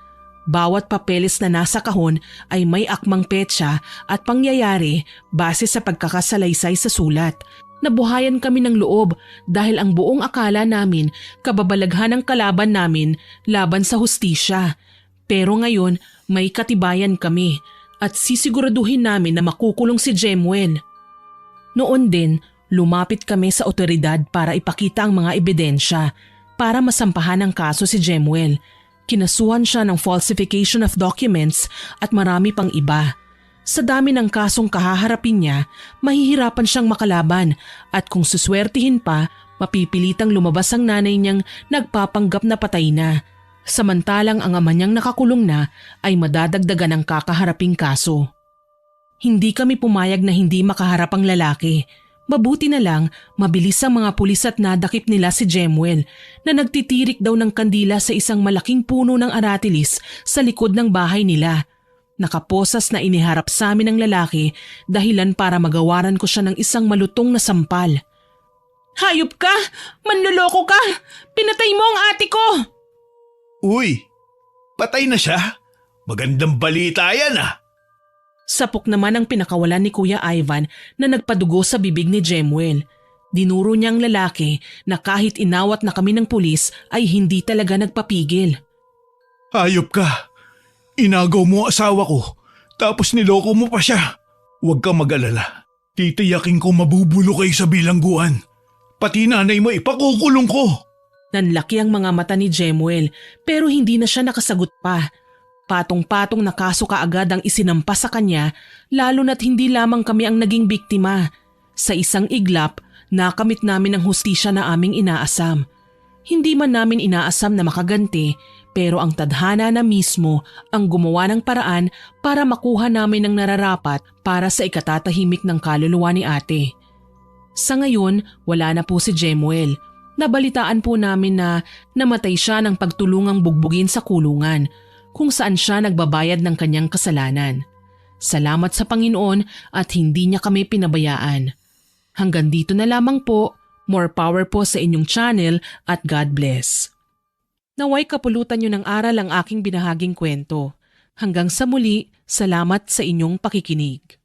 Bawat papeles na nasa kahon ay may akmang petsa at pangyayari base sa pagkakasalaysay sa sulat. Nabuhayan kami ng loob dahil ang buong akala namin kababalaghan ng kalaban namin laban sa hustisya. Pero ngayon may katibayan kami at sisiguraduhin namin na makukulong si Jemuel. Noon din, lumapit kami sa otoridad para ipakita ang mga ebidensya para masampahan ang kaso si Jemuel. Kinasuhan siya ng falsification of documents at marami pang iba. Sa dami ng kasong kahaharapin niya, mahihirapan siyang makalaban at kung suswertihin pa, mapipilitang lumabas ang nanay niyang nagpapanggap na patay na. Samantalang ang ama niyang nakakulong na ay madadagdagan ang kakaharaping kaso. Hindi kami pumayag na hindi makaharap ang lalaki. Mabuti na lang, mabilis ang mga pulis at nadakip nila si Jemuel na nagtitirik daw ng kandila sa isang malaking puno ng aratilis sa likod ng bahay nila. Nakaposas na iniharap sa amin ng lalaki dahilan para magawaran ko siya ng isang malutong na sampal. Hayop ka! Manloloko ka! Pinatay mo ang ate ko! Uy, patay na siya? Magandang balita yan ah! Sapok naman ang pinakawalan ni Kuya Ivan na nagpadugo sa bibig ni Jemuel. Dinuro niya ang lalaki na kahit inawat na kami ng pulis ay hindi talaga nagpapigil. Hayop ka! Inagaw mo ang asawa ko, tapos niloko mo pa siya. Huwag kang mag-alala. Titiyakin ko mabubulo kayo sa bilangguan. Pati nanay mo ipakukulong ko. Nanlaki ang mga mata ni Jemuel pero hindi na siya nakasagot pa. Patong-patong na kaso kaagad ang isinampa sa kanya lalo na't hindi lamang kami ang naging biktima. Sa isang iglap, nakamit namin ang hustisya na aming inaasam. Hindi man namin inaasam na makaganti pero ang tadhana na mismo ang gumawa ng paraan para makuha namin ang nararapat para sa ikatatahimik ng kaluluwa ni ate. Sa ngayon, wala na po si Jemuel. Nabalitaan po namin na namatay siya ng pagtulungang bugbugin sa kulungan kung saan siya nagbabayad ng kanyang kasalanan. Salamat sa Panginoon at hindi niya kami pinabayaan. Hanggang dito na lamang po, more power po sa inyong channel at God bless. Naway kapulutan niyo ng aral ang aking binahaging kwento. Hanggang sa muli, salamat sa inyong pakikinig.